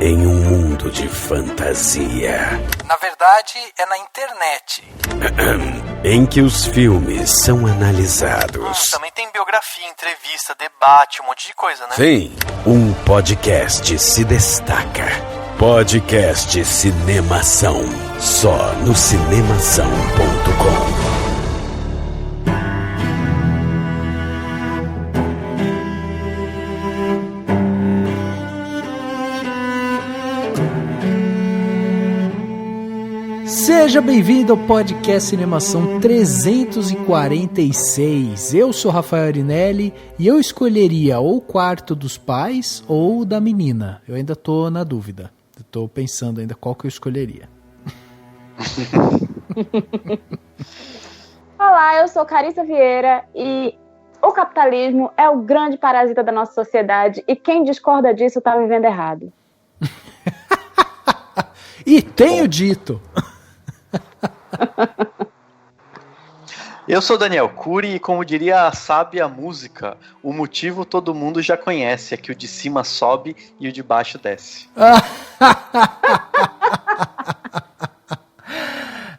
em um mundo de fantasia. Na verdade, é na internet. Em que os filmes são analisados. Também tem biografia, entrevista, debate, um monte de coisa, né? Sim, um podcast se destaca. Podcast Cinemação. Só no cinemação.com. Seja bem-vindo ao podcast Cinemação 346. Eu sou Rafael Arinelli e eu escolheria ou o quarto dos pais ou o da menina. Eu ainda tô na dúvida. Eu tô pensando ainda qual que eu escolheria. Olá, eu sou Carissa Vieira e o capitalismo é o grande parasita da nossa sociedade e quem discorda disso tá vivendo errado. E tenho dito... Eu sou Daniel Cury e, como diria a sábia música, o motivo todo mundo já conhece, é que o de cima sobe e o de baixo desce.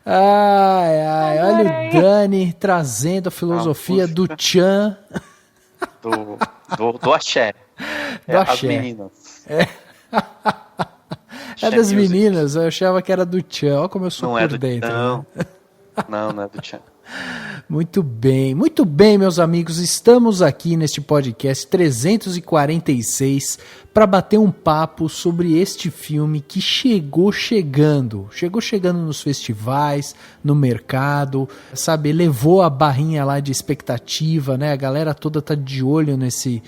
Ai, olha o Dani trazendo a filosofia do Tchan. Do axé. Do axé. As meninas. É das meninas, eu achava que era do Tchan. Olha como eu sou por dentro. Não. Né? Não é do Tchan. Muito bem, meus amigos. Estamos aqui neste podcast 346 para bater um papo sobre este filme que chegou chegando nos festivais, no mercado, sabe, levou a barrinha lá de expectativa, né? A galera toda tá de olho nesse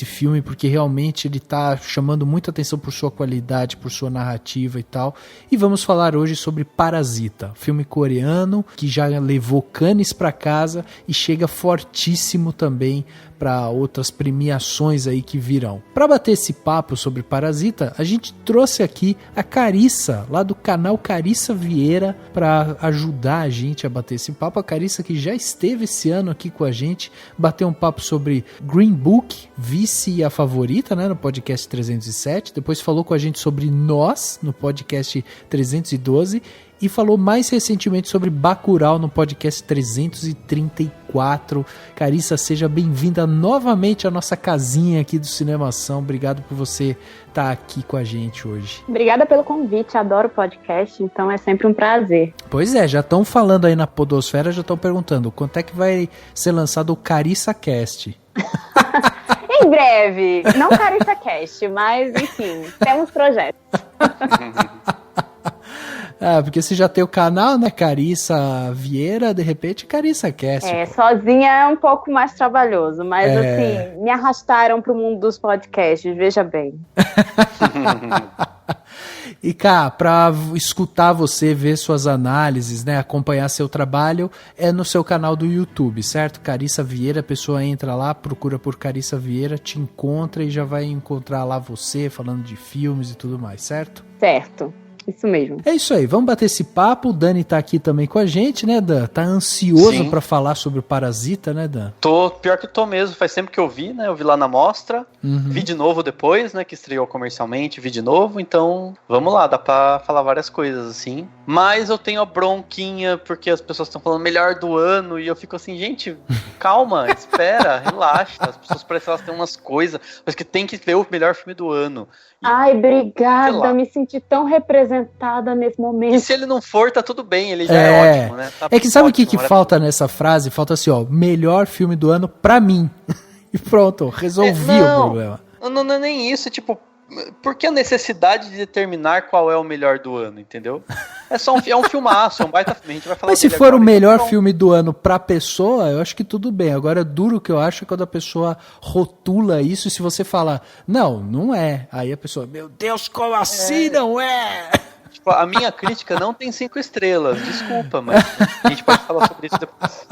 filme porque realmente ele tá chamando muita atenção por sua qualidade, por sua narrativa e tal. E vamos falar hoje sobre Parasita, filme coreano que já levou Cannes para casa e chega fortíssimo também para outras premiações aí que virão. Para bater esse papo sobre Parasita, a gente trouxe aqui a Carissa, lá do canal Carissa Vieira, para ajudar a gente a bater esse papo. A Carissa que já esteve esse ano aqui com a gente, bateu um papo sobre Green Book, Vice e a Favorita, né, no podcast 307. Depois falou com a gente sobre Nós, no podcast 312. E falou mais recentemente sobre Bacurau no podcast 334. Carissa, seja bem-vinda novamente à nossa casinha aqui do Cinemação. Obrigado por você estar aqui com a gente hoje. Obrigada pelo convite, adoro podcast, então é sempre um prazer. Pois é, já estão falando aí na podosfera, já estão perguntando quando é que vai ser lançado o Carissa Cast. Em breve, não Carissa Cast, mas enfim, temos projetos. Porque você já tem o canal, né, Carissa Vieira, de repente Carissa Cast. Sozinha é um pouco mais trabalhoso, mas assim, me arrastaram para o mundo dos podcasts, veja bem. E cá, para escutar você, ver suas análises, né, acompanhar seu trabalho, é no seu canal do YouTube, certo? Carissa Vieira, a pessoa entra lá, procura por Carissa Vieira, te encontra e já vai encontrar lá você falando de filmes e tudo mais, certo? Certo. Isso mesmo. É isso aí, vamos bater esse papo. O Dani tá aqui também com a gente, né, Dan? Tá ansioso pra falar sobre o Parasita, né, Dan? Pior que eu tô mesmo, faz tempo que eu vi, né? Eu vi lá na mostra, vi de novo depois, né? Que estreou comercialmente, vi de novo. Então, vamos lá, dá pra falar várias coisas, assim. Mas eu tenho a bronquinha, porque as pessoas estão falando melhor do ano, e eu fico assim, gente, calma, espera, relaxa. As pessoas parecem que elas têm umas coisas, mas que tem que ver o melhor filme do ano. Ai, obrigada, me senti tão representada nesse momento. E se ele não for, tá tudo bem, ele já é ótimo, né? Tá que sabe o que maravilhoso. Falta nessa frase? Falta assim, ó, melhor filme do ano pra mim. E pronto, resolvi o problema. Não é nem isso, tipo, por que a necessidade de determinar qual é o melhor do ano, entendeu? É só um filmaço, um baita filme, a gente vai falar. Mas se for o melhor filme do ano pra pessoa, eu acho que tudo bem. Agora, duro que eu acho é quando a pessoa rotula isso, e se você falar, não é. Aí a pessoa, meu Deus, como assim não é? Tipo, a minha crítica não tem 5 estrelas, desculpa, mas a gente pode falar sobre isso depois.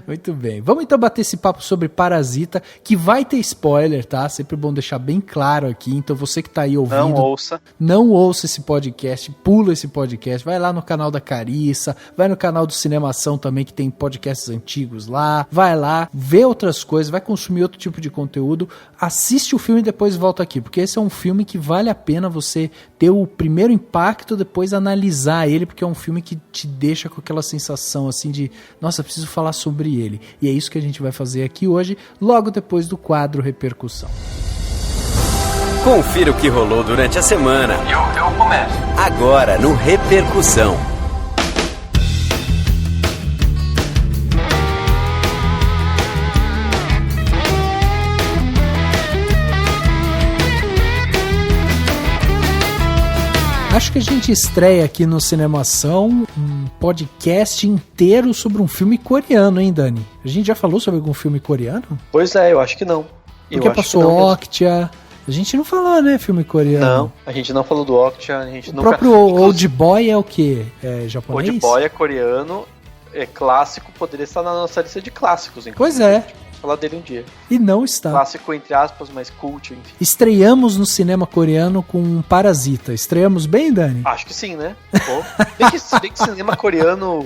Muito bem. Vamos então bater esse papo sobre Parasita, que vai ter spoiler, tá? Sempre bom deixar bem claro aqui. Então você que tá aí ouvindo... Não ouça esse podcast, pula esse podcast. Vai lá no canal da Carissa, vai no canal do Cinemação também, que tem podcasts antigos lá. Vai lá, vê outras coisas, vai consumir outro tipo de conteúdo. Assiste o filme e depois volta aqui. Porque esse é um filme que vale a pena você ter o primeiro impacto, depois analisar ele, porque é um filme que te deixa com aquela sensação assim de, nossa, preciso falar sobre ele. E é isso que a gente vai fazer aqui hoje, logo depois do quadro Repercussão. Confira o que rolou durante a semana. Eu começo. Agora no Repercussão. Acho que a gente estreia aqui no Cinemação um podcast inteiro sobre um filme coreano, hein, Dani? A gente já falou sobre algum filme coreano? Pois é, eu acho que não. Porque passou Okja. A gente não falou, né, filme coreano? Não, a gente não falou do Okja. O próprio Old Boy é o quê? É japonês? Old Boy é coreano, é clássico, poderia estar na nossa lista de clássicos, inclusive. Pois é. Falar dele um dia. E não está. Clássico entre aspas, mas cult, enfim. Estreamos no cinema coreano com Parasita. Estreamos bem, Dani? Acho que sim, né? Bem que cinema coreano,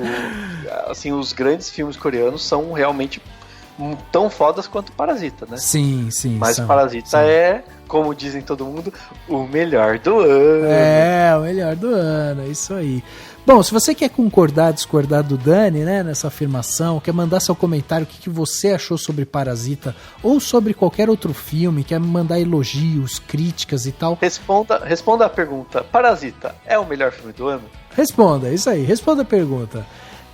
assim, os grandes filmes coreanos são realmente tão fodas quanto Parasita, né? Sim, sim. Mas Parasita é, como dizem todo mundo, o melhor do ano. É, o melhor do ano, é isso aí. Bom, se você quer concordar, discordar do Dani, né, nessa afirmação, quer mandar seu comentário, o que você achou sobre Parasita, ou sobre qualquer outro filme, quer mandar elogios, críticas e tal. Responda a pergunta, Parasita é o melhor filme do ano? Responda, isso aí, responda a pergunta.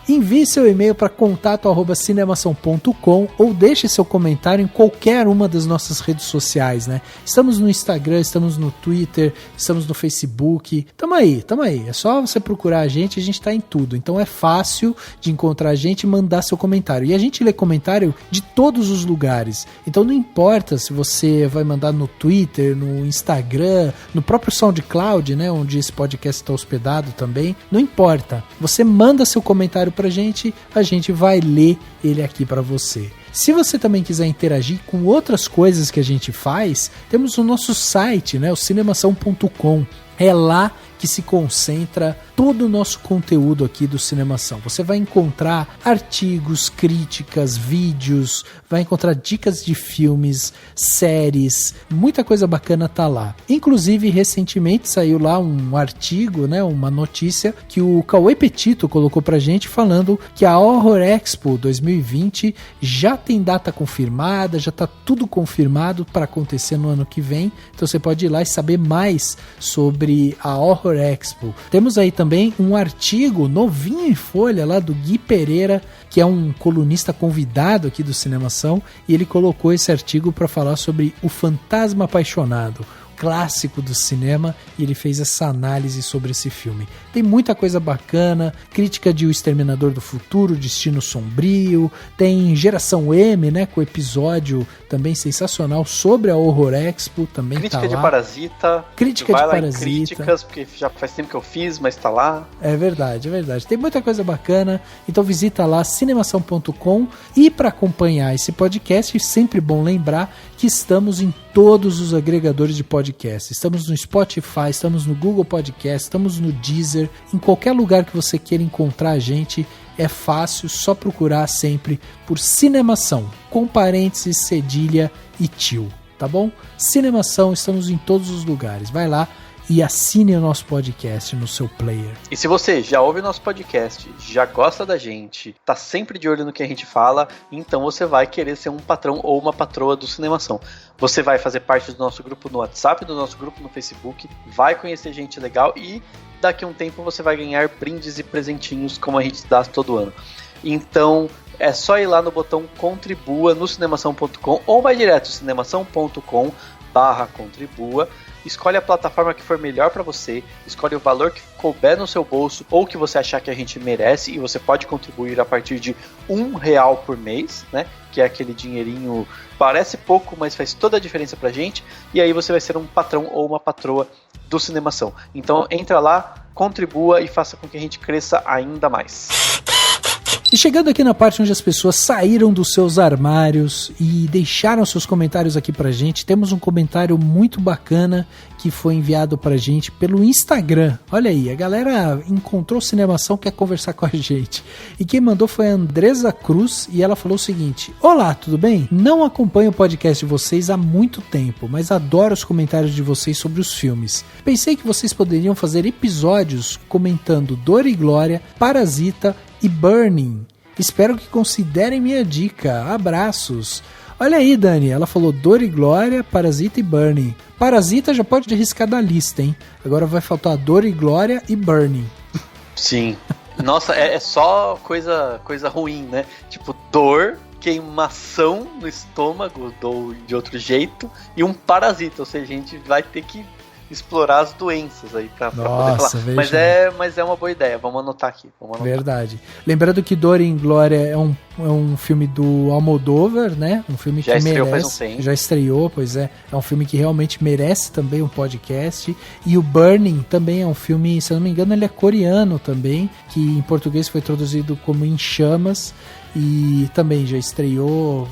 Envie seu e-mail para contato@cinemação.com ou deixe seu comentário em qualquer uma das nossas redes sociais, né? Estamos no Instagram, estamos no Twitter, estamos no Facebook. Tamo aí. É só você procurar a gente tá em tudo. Então é fácil de encontrar a gente e mandar seu comentário. E a gente lê comentário de todos os lugares. Então não importa se você vai mandar no Twitter, no Instagram, no próprio SoundCloud, né? Onde esse podcast está hospedado também. Não importa. Você manda seu comentário pra gente, a gente vai ler ele aqui pra você. Se você também quiser interagir com outras coisas que a gente faz, temos o nosso site, né, o cinemação.com. É lá que se concentra todo o nosso conteúdo aqui do Cinemação. Você vai encontrar artigos, críticas, vídeos, vai encontrar dicas de filmes, séries, muita coisa bacana tá lá. Inclusive, recentemente saiu lá um artigo, né, uma notícia que o Cauê Petito colocou pra gente falando que a Horror Expo 2020 já tem data confirmada, já tá tudo confirmado para acontecer no ano que vem. Então você pode ir lá e saber mais sobre a Horror Expo. Temos aí também um artigo novinho em folha lá do Gui Pereira, que é um colunista convidado aqui do Cinemação, e ele colocou esse artigo para falar sobre O Fantasma Apaixonado, clássico do cinema, e ele fez essa análise sobre esse filme. Tem muita coisa bacana, crítica de O Exterminador do Futuro, Destino Sombrio, tem Geração M, né, com o episódio também sensacional sobre a Horror Expo, também crítica tá lá. De Parasita. Crítica vai de lá Parasita. Em críticas, porque já faz tempo que eu fiz, mas tá lá. É verdade. Tem muita coisa bacana, então visita lá cinemação.com, e para acompanhar esse podcast, sempre bom lembrar que estamos em todos os agregadores de podcast. Estamos no Spotify, estamos no Google Podcast, estamos no Deezer, em qualquer lugar que você queira encontrar a gente, é fácil, só procurar sempre por Cinemação, com parênteses, cedilha e tio, tá bom? Cinemação, estamos em todos os lugares. Vai lá e assine o nosso podcast no seu player. E se você já ouve o nosso podcast, já gosta da gente, tá sempre de olho no que a gente fala, então você vai querer ser um patrão ou uma patroa do Cinemação. Você vai fazer parte do nosso grupo no WhatsApp, do nosso grupo no Facebook, vai conhecer gente legal e daqui a um tempo você vai ganhar brindes e presentinhos como a gente dá todo ano. Então é só ir lá no botão Contribua no cinemação.com ou vai direto cinemação.com/contribua. Escolhe a plataforma que for melhor para você, escolhe o valor que couber no seu bolso ou que você achar que a gente merece, e você pode contribuir a partir de R$1 por mês, né? Que é aquele dinheirinho, parece pouco, mas faz toda a diferença pra gente, e aí você vai ser um patrão ou uma patroa do Cinemação. Então entra lá, contribua e faça com que a gente cresça ainda mais. E chegando aqui na parte onde as pessoas saíram dos seus armários e deixaram seus comentários aqui pra gente, temos um comentário muito bacana que foi enviado pra gente pelo Instagram. Olha aí, a galera encontrou Cinemação, quer conversar com a gente. E quem mandou foi a Andresa Cruz e ela falou o seguinte: olá, tudo bem? Não acompanho o podcast de vocês há muito tempo, mas adoro os comentários de vocês sobre os filmes. Pensei que vocês poderiam fazer episódios comentando Dor e Glória, Parasita e Burning. Espero que considerem minha dica. Abraços. Olha aí, Dani, ela falou Dor e Glória, Parasita e Burning. Parasita já pode riscar da lista, hein? Agora vai faltar Dor e Glória e Burning. Sim. Nossa, é só coisa ruim, né? Tipo, dor, queimação no estômago, ou de outro jeito, e um parasita. Ou seja, a gente vai ter que explorar as doenças aí pra poder falar. Mas é uma boa ideia, vamos anotar aqui. Verdade. Lembrando que Dor e Glória é um filme do Almodóvar, né? Um filme que merece. Já estreou, pois é. É um filme que realmente merece também um podcast. E o Burning também é um filme, se eu não me engano, ele é coreano também, que em português foi traduzido como Em Chamas. E também já estreou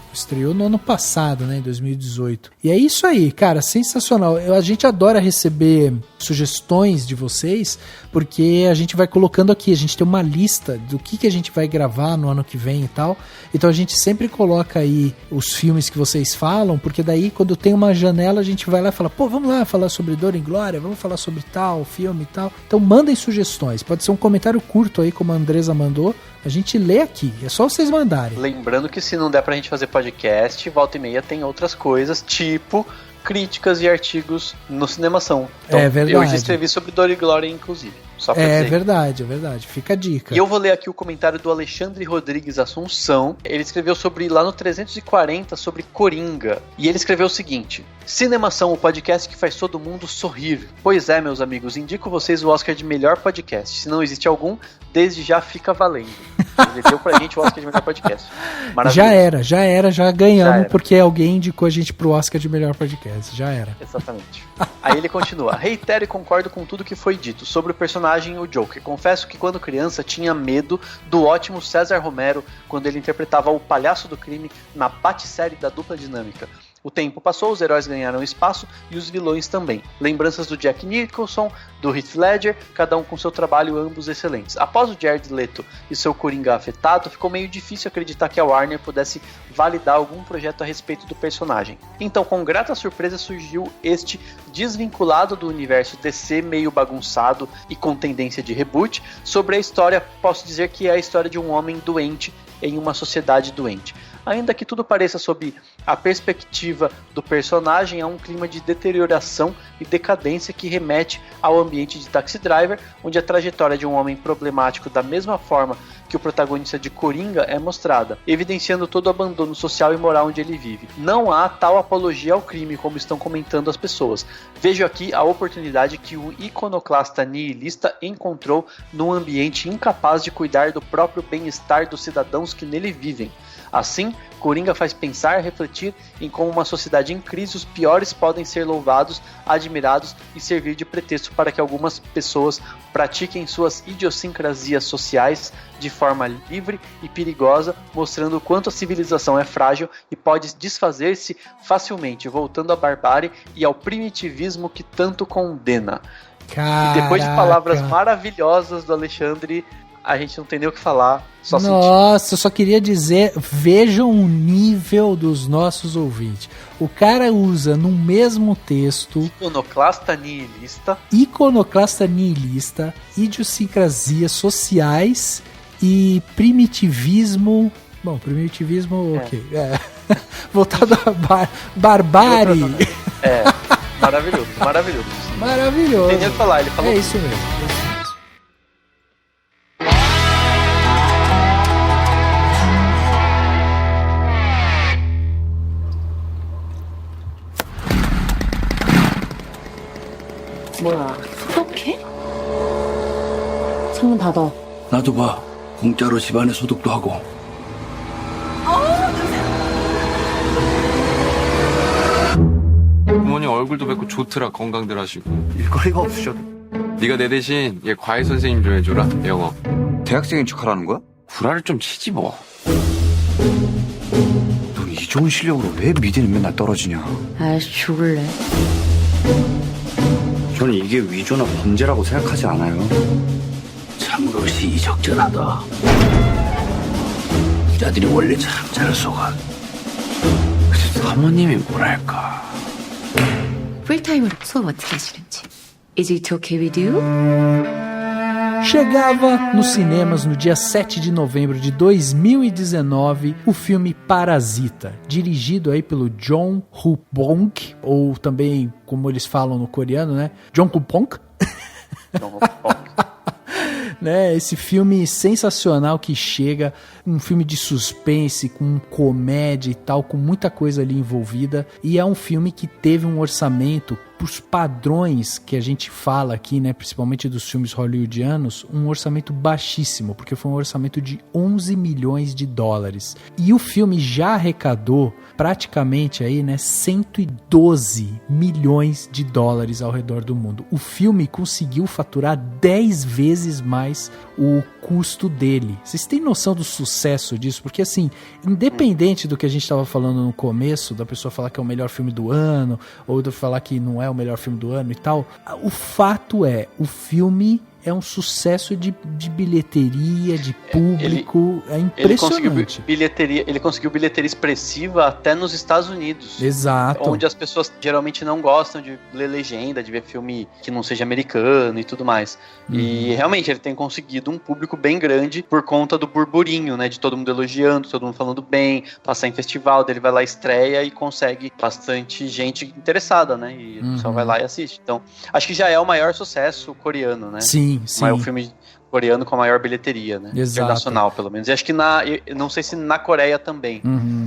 no ano passado, né, em 2018. E é isso aí, cara, sensacional. A gente adora receber sugestões de vocês, porque a gente vai colocando aqui, a gente tem uma lista do que a gente vai gravar no ano que vem e tal. Então a gente sempre coloca aí os filmes que vocês falam, porque daí quando tem uma janela a gente vai lá e fala, pô, vamos lá falar sobre Dor e Glória, vamos falar sobre tal filme e tal. Então mandem sugestões, pode ser um comentário curto aí, como a Andresa mandou. A gente lê aqui, é só vocês mandarem. Lembrando que se não der pra gente fazer podcast, volta e meia tem outras coisas, tipo críticas e artigos no Cinemação. Então, é verdade. Eu já escrevi sobre Dor e Glória, inclusive. Só pra dizer. É verdade. Fica a dica. E eu vou ler aqui o comentário do Alexandre Rodrigues Assunção. Ele escreveu lá no 340 sobre Coringa. E ele escreveu o seguinte: Cinemação, o podcast que faz todo mundo sorrir. Pois é, meus amigos, indico vocês o Oscar de melhor podcast. Se não existe algum, desde já fica valendo. Ele deu pra gente o Oscar de melhor podcast. Já ganhamos, porque alguém indicou a gente pro Oscar de melhor podcast. Já era. Exatamente. Aí ele continua: reitero e concordo com tudo que foi dito sobre o personagem o Joker. Confesso que quando criança tinha medo do ótimo César Romero quando ele interpretava o palhaço do crime na Bat-série da Dupla Dinâmica. O tempo passou, os heróis ganharam espaço e os vilões também. Lembranças do Jack Nicholson, do Heath Ledger, cada um com seu trabalho, ambos excelentes. Após o Jared Leto e seu Coringa afetado, ficou meio difícil acreditar que a Warner pudesse validar algum projeto a respeito do personagem. Então, com grata surpresa, surgiu este desvinculado do universo DC, meio bagunçado e com tendência de reboot. Sobre a história, posso dizer que é a história de um homem doente em uma sociedade doente. Ainda que tudo pareça sob a perspectiva do personagem, há um clima de deterioração e decadência que remete ao ambiente de Taxi Driver, onde a trajetória de um homem problemático da mesma forma que o protagonista de Coringa é mostrada, evidenciando todo o abandono social e moral onde ele vive. Não há tal apologia ao crime como estão comentando as pessoas. Vejo aqui a oportunidade que o iconoclasta nihilista encontrou num ambiente incapaz de cuidar do próprio bem-estar dos cidadãos que nele vivem. Assim, Coringa faz pensar, refletir em como uma sociedade em crise os piores podem ser louvados, admirados e servir de pretexto para que algumas pessoas pratiquem suas idiosincrasias sociais de forma livre e perigosa, mostrando o quanto a civilização é frágil e pode desfazer-se facilmente, voltando à barbárie e ao primitivismo que tanto condena. Caraca. E depois de palavras maravilhosas do Alexandre, a gente não tem nem o que falar, só sentir. Nossa, eu só queria dizer, vejam o nível dos nossos ouvintes. O cara usa no mesmo texto iconoclasta nihilista, idiosincrasias sociais e primitivismo. Bom, primitivismo, ok. Voltado a barbárie. Maravilhoso. Maravilhoso. Não tem nem o que falar, ele falou. É isso mesmo. 뭐야, 소독해? 창문 닫아. 나도 봐. 공짜로 집안에 소독도 하고. 부모님 얼굴도 뵙고 좋더라. 건강들 하시고. 일거리가 없으셔도. 네가 내 대신 얘 과외 선생님 좀 해줘라. 영어. 대학생인 척하라는 거야? 구라를 좀 치지 뭐. 넌 이 좋은 실력으로 왜 미대는 맨날 떨어지냐? 아, 죽을래. 저는 이게 위조나 범죄라고 생각하지 않아요. 참으로 시의적절하다. 부자들이 원래 참 잘 속아. 그래서 사모님이 뭐랄까. 풀타임으로 수업 어떻게 하시는지. Is it okay with you? Chegava nos cinemas no dia 7 de novembro de 2019 o filme Parasita, dirigido aí pelo Jong Ho-bong, ou também, como eles falam no coreano, né? Jong Ho-bong. Né, esse filme sensacional que chega, um filme de suspense, com comédia e tal, com muita coisa ali envolvida, e é um filme que teve um orçamento, pros padrões que a gente fala aqui, né, principalmente dos filmes hollywoodianos, um orçamento baixíssimo, porque foi um orçamento de 11 milhões de dólares. E o filme já arrecadou praticamente aí, né, 112 milhões de dólares ao redor do mundo. O filme conseguiu faturar 10 vezes mais o custo dele. Vocês têm noção do sucesso disso? Porque assim, independente do que a gente estava falando no começo, da pessoa falar que é o melhor filme do ano, ou de falar que não é o melhor filme do ano e tal, o fato é, o filme é um sucesso de bilheteria, de público, é impressionante. Ele conseguiu bilheteria expressiva até nos Estados Unidos. Exato. Onde as pessoas geralmente não gostam de ler legenda, de ver filme que não seja americano e tudo mais. E realmente ele tem conseguido um público bem grande por conta do burburinho, né? De todo mundo elogiando, todo mundo falando bem, passar em festival, dele vai lá, estreia e consegue bastante gente interessada, né? E o pessoal vai lá e assiste. Então, acho que já é o maior sucesso coreano, né? Sim. Mas é o filme coreano com a maior bilheteria, né? Exato. Internacional, pelo menos. E acho que não sei se na Coreia também,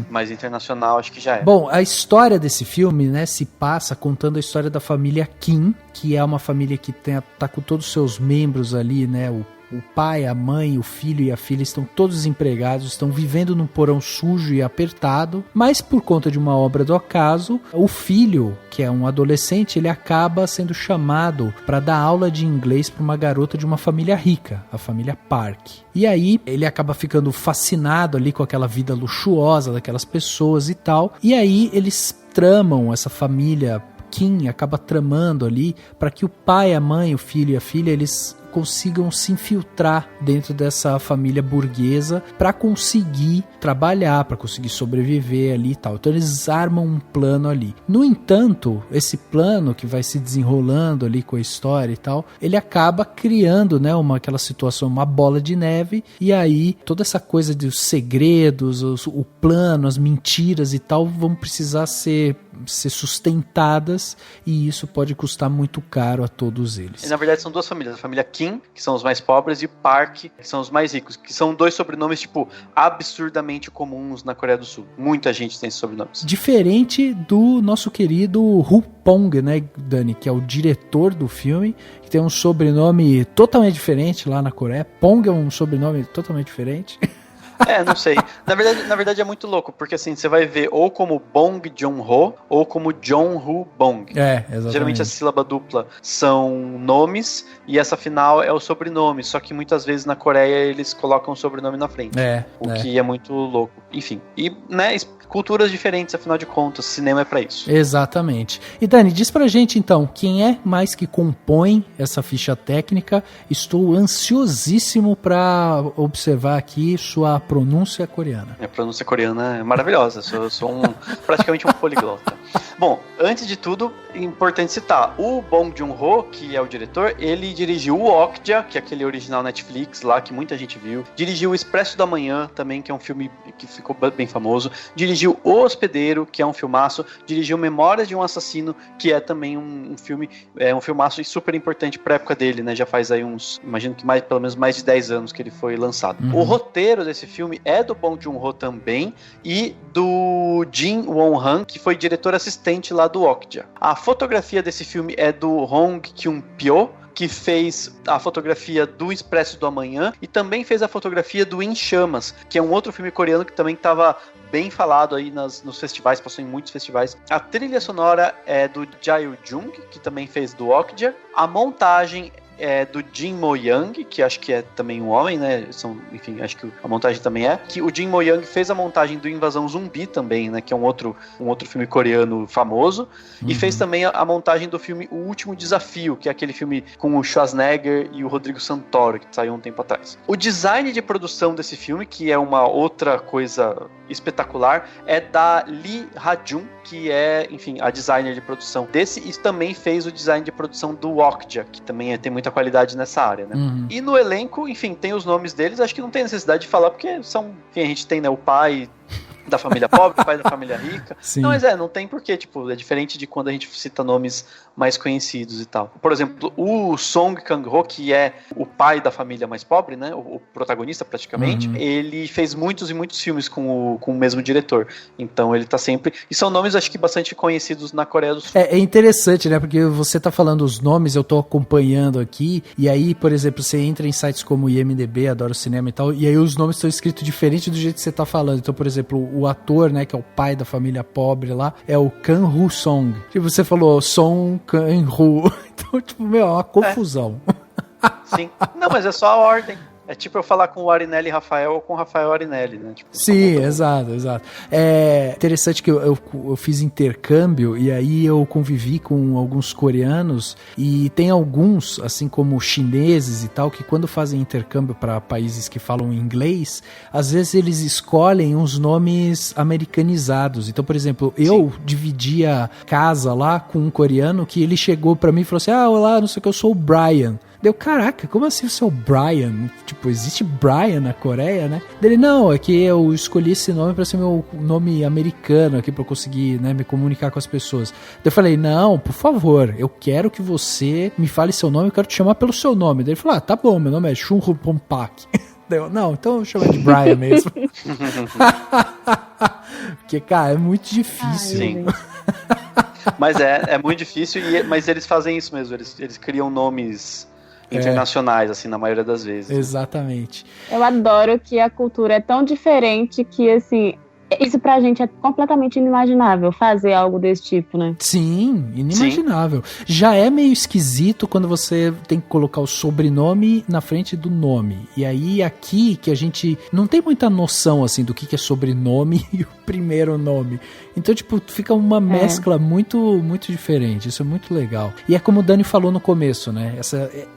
mas internacional acho que já é. Bom, a história desse filme, né, se passa contando a história da família Kim, que é uma família que tá com todos os seus membros ali, né, o pai, a mãe, o filho e a filha estão todos desempregados, estão vivendo num porão sujo e apertado, mas por conta de uma obra do acaso, o filho, que é um adolescente, ele acaba sendo chamado para dar aula de inglês para uma garota de uma família rica, a família Park. E aí ele acaba ficando fascinado ali com aquela vida luxuosa daquelas pessoas e tal, e aí eles tramam, essa família Kim acaba tramando ali para que o pai, a mãe, o filho e a filha, eles consigam se infiltrar dentro dessa família burguesa para conseguir trabalhar, para conseguir sobreviver ali e tal. Então eles armam um plano ali. No entanto, esse plano que vai se desenrolando ali com a história e tal, ele acaba criando, né, aquela situação, uma bola de neve, e aí toda essa coisa dos segredos, o plano, as mentiras e tal, vão precisar ser sustentadas, e isso pode custar muito caro a todos eles. E, na verdade, são duas famílias. A família Kim, que são os mais pobres, e Park, que são os mais ricos, que são dois sobrenomes, tipo, absurdamente comuns na Coreia do Sul. Muita gente tem esses sobrenomes. Diferente do nosso querido Ho-bong, né, Dani, que é o diretor do filme, que tem um sobrenome totalmente diferente lá na Coreia. Pong é um sobrenome totalmente diferente. Não sei. Na verdade é muito louco, porque assim, você vai ver ou como Bong Joon-ho ou como Jong-ho Bong. Exatamente. Geralmente a sílaba dupla são nomes e essa final é o sobrenome, só que muitas vezes na Coreia eles colocam o sobrenome na frente. Que é muito louco. Enfim, e, né, culturas diferentes, afinal de contas, cinema é pra isso. Exatamente. E Dani, diz pra gente então, quem é mais que compõe essa ficha técnica? Estou ansiosíssimo pra observar aqui sua pronúncia coreana. Minha pronúncia coreana é maravilhosa, sou praticamente um poliglota. Bom, antes de tudo, é importante citar, o Bong Joon-ho, que é o diretor, ele dirigiu o Okja, que é aquele original Netflix lá, que muita gente viu, dirigiu o Expresso da Manhã, também, que é um filme que ficou bem famoso, dirigiu O Hospedeiro, que é um filmaço, dirigiu Memórias de um Assassino, que é também um filme, um filmaço super importante pra época dele, né, já faz aí imagino que pelo menos mais de 10 anos que ele foi lançado. O roteiro desse filme é do Bong Joon-ho também, e do Jin Won-han, que foi diretor assistente lá do Okja. A fotografia desse filme é do Hong Kyun-pyo, que fez a fotografia do Expresso do Amanhã e também fez a fotografia do Em Chamas, que é um outro filme coreano que também estava bem falado aí nos festivais, passou em muitos festivais. A trilha sonora é do Jae Jung, que também fez do Okja. A montagem é do Jin Mo-young, que acho que é também um homem, né? Enfim, acho que a montagem também é. Que o Jin Mo-young fez a montagem do Invasão Zumbi também, né? Que é um outro filme coreano famoso. E fez também a montagem do filme O Último Desafio, que é aquele filme com o Schwarzenegger e o Rodrigo Santoro, que saiu um tempo atrás. O design de produção desse filme, que é uma outra coisa espetacular, é da Lee Ha-jun, que é, enfim, a designer de produção desse, e também fez o design de produção do Okja, que também tem muita qualidade nessa área, né? E no elenco, enfim, tem os nomes deles, acho que não tem necessidade de falar, porque são, enfim, a gente tem, né, o pai da família pobre, o pai da família rica. Sim. Não, mas não tem porquê, tipo, é diferente de quando a gente cita nomes mais conhecidos e tal. Por exemplo, o Song Kang-ho, que é o pai da família mais pobre, né, o protagonista praticamente, ele fez muitos e muitos filmes com o mesmo diretor. Então ele tá sempre... E são nomes, acho que, bastante conhecidos na Coreia do Sul. É interessante, né, porque você tá falando os nomes, eu tô acompanhando aqui, e aí, por exemplo, você entra em sites como o IMDB, Adoro Cinema e tal, e aí os nomes estão escritos diferente do jeito que você tá falando. Então, por exemplo, o ator, né, que é o pai da família pobre lá, é o Kang Ho-song. Tipo, você falou Song Kang-ho. Então, tipo, meu, é uma confusão. Sim. Não, mas é só a ordem. É tipo eu falar com o Arinelli Rafael ou com o Rafael Arinelli, né? Tipo, sim, exato. É interessante que eu fiz intercâmbio e aí eu convivi com alguns coreanos e tem alguns, assim como chineses e tal, que quando fazem intercâmbio para países que falam inglês, às vezes eles escolhem uns nomes americanizados. Então, por exemplo, eu dividia casa lá com um coreano que ele chegou para mim e falou assim, olá, não sei o que, eu sou o Brian. Deu, caraca, como assim você é o Brian? Tipo, existe Brian na Coreia, né? Dele, não, é que eu escolhi esse nome pra ser meu nome americano aqui, pra eu conseguir, né, me comunicar com as pessoas. Eu falei, não, por favor, eu quero que você me fale seu nome, eu quero te chamar pelo seu nome. Daí ele falou, tá bom, meu nome é Shun Hu Pompak. Deu, não, então eu chamo de Brian mesmo. Porque, cara, é muito difícil. Sim. Mas é muito difícil, mas eles fazem isso mesmo, eles criam nomes internacionais, assim, na maioria das vezes. Exatamente. Eu adoro que a cultura é tão diferente que, assim, isso pra gente é completamente inimaginável, fazer algo desse tipo, né? Sim, inimaginável. Sim. Já é meio esquisito quando você tem que colocar o sobrenome na frente do nome. E aí aqui que a gente não tem muita noção, assim, do que é sobrenome e o primeiro nome. Então, tipo, fica uma mescla muito, muito diferente. Isso é muito legal. E é como o Dani falou no começo, né?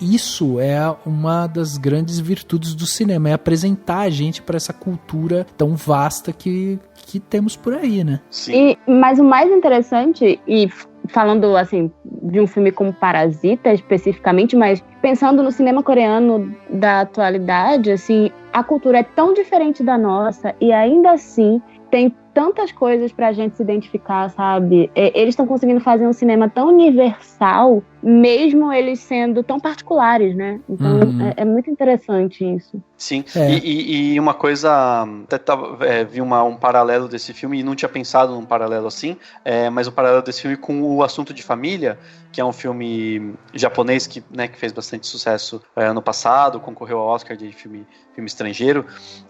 Isso é uma das grandes virtudes do cinema, é apresentar a gente para essa cultura tão vasta que temos por aí, né? Sim. Mas o mais interessante, e falando, assim, de um filme como Parasita especificamente, mas pensando no cinema coreano da atualidade, assim, a cultura é tão diferente da nossa e ainda assim tem tantas coisas pra gente se identificar, sabe? Eles estão conseguindo fazer um cinema tão universal, mesmo eles sendo tão particulares, né? Então é muito interessante isso. Sim, e uma coisa, até vi um paralelo desse filme, e não tinha pensado num paralelo assim, mas o paralelo desse filme com O Assunto de Família, que é um filme japonês que fez bastante sucesso ano passado, concorreu ao Oscar de filme estrangeiro.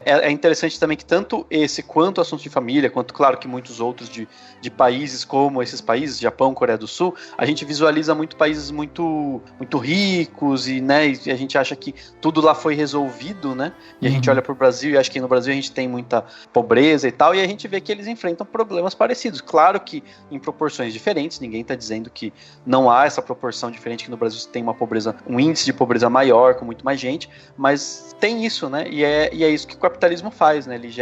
É interessante também que tanto esse quanto O Assunto de Família, quanto, claro, que muitos outros de países como esses países, Japão, Coreia do Sul, a gente visualiza muito países muito, muito ricos e a gente acha que tudo lá foi resolvido, né? E a gente olha pro Brasil e acha que no Brasil a gente tem muita pobreza e tal, e a gente vê que eles enfrentam problemas parecidos. Claro que em proporções diferentes, ninguém está dizendo que não há essa proporção diferente, que no Brasil tem um índice de pobreza maior, com muito mais gente, mas tem isso, né? E é isso que o capitalismo faz, né? Ele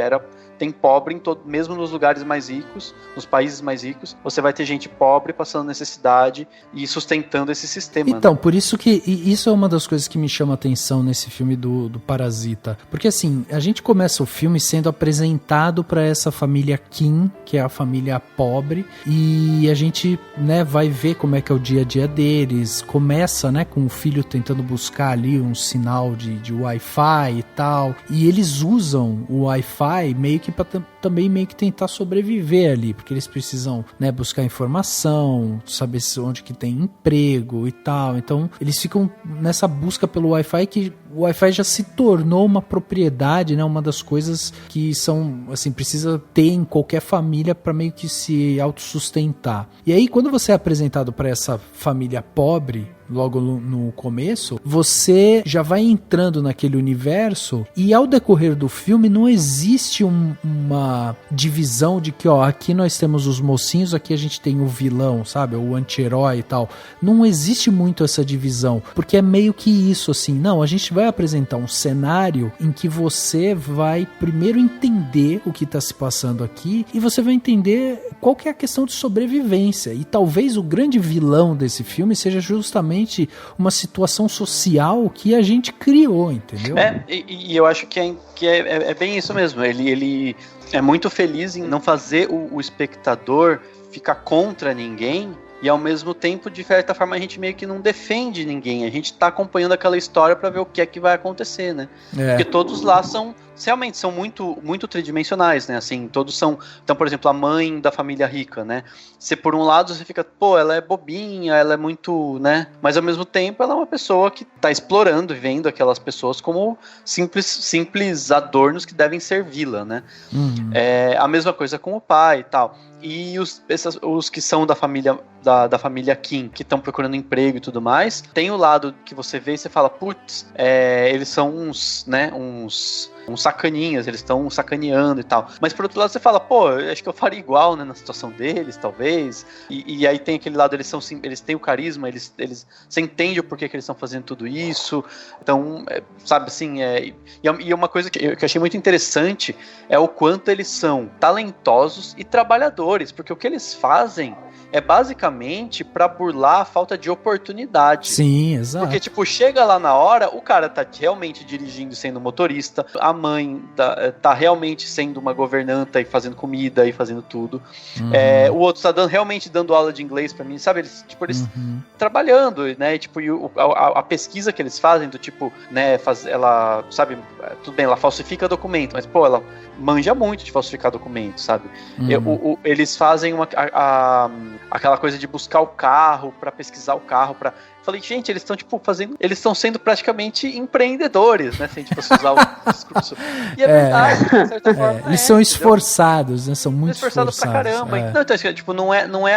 tem pobre mesmo nos lugares mais ricos, nos países mais ricos, você vai ter gente pobre passando necessidade e sustentando esse sistema. Então, por isso que isso é uma das coisas que me chama a atenção nesse filme do Parasita, porque assim, a gente começa o filme sendo apresentado para essa família Kim, que é a família pobre, e a gente, vai ver como é que é o dia a dia deles, começa, com o filho tentando buscar ali um sinal de Wi-Fi e tal, e eles usam o Wi-Fi meio que também meio que tentar sobreviver ali, porque eles precisam, né, buscar informação, saber onde que tem emprego e tal. Então eles ficam nessa busca pelo Wi-Fi, que o Wi-Fi já se tornou uma propriedade, né, uma das coisas que são, assim, precisa ter em qualquer família para meio que se autossustentar. E aí quando você é apresentado para essa família pobre, logo no começo, você já vai entrando naquele universo e ao decorrer do filme não existe uma divisão de que, ó, aqui nós temos os mocinhos, aqui a gente tem o vilão, sabe, o anti-herói e tal. Não existe muito essa divisão, porque é meio que isso, assim, não, a gente vai apresentar um cenário em que você vai primeiro entender o que está se passando aqui e você vai entender qual que é a questão de sobrevivência, e talvez o grande vilão desse filme seja justamente uma situação social que a gente criou, entendeu? E eu acho que é bem isso mesmo. Ele é muito feliz em não fazer o espectador ficar contra ninguém, e ao mesmo tempo, de certa forma, a gente meio que não defende ninguém. A gente tá acompanhando aquela história pra ver o que é que vai acontecer, né? Porque todos lá realmente são muito, muito tridimensionais, né? Assim, todos são... Então, por exemplo, a mãe da família rica, né? Você, por um lado, você fica, pô, ela é bobinha, ela é muito, né? Mas, ao mesmo tempo, ela é uma pessoa que tá explorando e vendo aquelas pessoas como simples adornos que devem servi-la, né? A mesma coisa com o pai e tal. E os que são da família Kim, que estão procurando emprego e tudo mais, tem o lado que você vê e você fala, putz, eles são uns sacaninhas, eles estão sacaneando e tal. Mas por outro lado você fala, pô, acho que eu faria igual, né, na situação deles, talvez. E aí tem aquele lado, eles têm o carisma, você entende o porquê que eles estão fazendo tudo isso. Então, sabe, assim, e uma coisa que eu achei muito interessante é o quanto eles são talentosos e trabalhadores, porque o que eles fazem é basicamente pra burlar a falta de oportunidade. Sim, exato. Porque, tipo, chega lá na hora, o cara tá realmente dirigindo, sendo motorista, a mãe tá realmente sendo uma governanta e fazendo comida e fazendo tudo. O outro tá realmente dando aula de inglês pra mim, sabe? Eles trabalhando, né? Tipo, e a pesquisa que eles fazem, do tipo, né, ela, sabe, tudo bem, ela falsifica documento, mas, pô, ela manja muito de falsificar documento, sabe? Eles fazem aquela coisa de buscar o carro, pra pesquisar o carro, Falei, gente, eles estão, tipo, eles estão sendo praticamente empreendedores, né? Se a gente fosse usar o discurso. E é verdade, de certa forma. Eles são esforçados, né? São muito esforçados. Pra caramba. Então, tipo, não é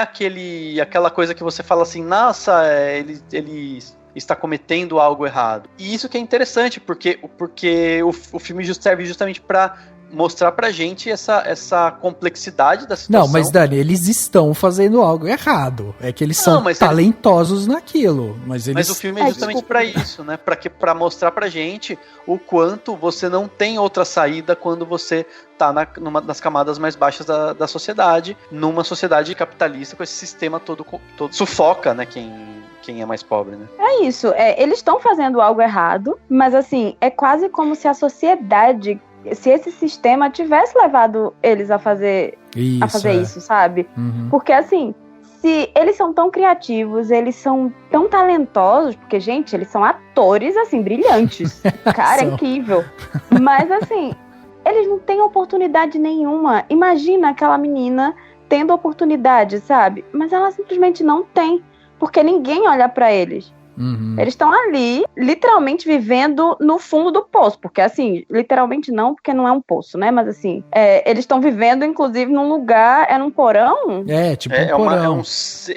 aquela coisa que você fala assim, nossa, ele está cometendo algo errado. E isso que é interessante, porque o filme serve justamente pra mostrar pra gente essa complexidade da situação. Não, mas Dani, eles estão fazendo algo errado. É que eles são talentosos naquilo. Mas o filme é justamente pra isso, né? Pra mostrar pra gente o quanto você não tem outra saída quando você tá nas camadas mais baixas da sociedade, numa sociedade capitalista com esse sistema todo sufoca, né? Quem é mais pobre, né? É isso. Eles estão fazendo algo errado, mas assim, é quase como se a sociedade, se esse sistema tivesse levado eles a fazer isso, sabe? Porque assim, se eles são tão criativos, eles são tão talentosos, porque, gente, eles são atores, assim, brilhantes. Cara, é incrível. Mas assim, eles não têm oportunidade nenhuma. Imagina aquela menina tendo oportunidade, sabe? Mas ela simplesmente não tem, porque ninguém olha pra eles. Eles estão ali, literalmente vivendo no fundo do poço, porque assim, literalmente não, porque não é um poço, né, mas assim, eles estão vivendo, inclusive, num lugar, num porão? Tipo um porão.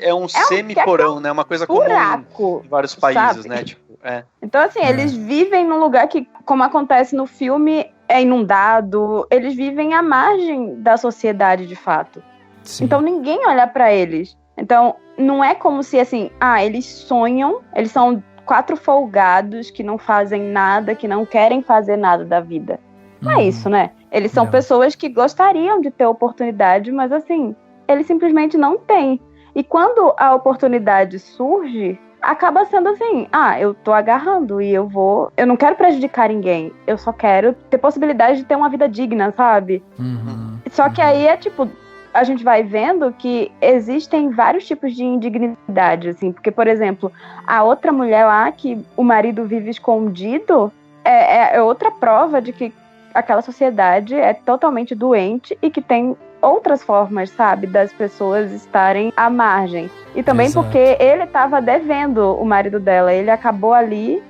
É um semi-porão, né, uma coisa comum em vários países, sabe? Né, tipo, Então assim, eles vivem num lugar que, como acontece no filme, é inundado, eles vivem à margem da sociedade, de fato. Sim. Então ninguém olha pra eles. Então, não é como se, assim, eles sonham, eles são 4 folgados que não fazem nada, que não querem fazer nada da vida. Não é isso, né? Eles são pessoas que gostariam de ter oportunidade, mas, assim, eles simplesmente não têm. E quando a oportunidade surge, acaba sendo assim, eu tô agarrando e eu não quero prejudicar ninguém, eu só quero ter possibilidade de ter uma vida digna, sabe? Só que aí é tipo, a gente vai vendo que existem vários tipos de indignidade, assim, porque, por exemplo, a outra mulher lá, que o marido vive escondido, é outra prova de que aquela sociedade é totalmente doente e que tem outras formas, sabe, das pessoas estarem à margem. E também porque ele estava devendo o marido dela, ele acabou ali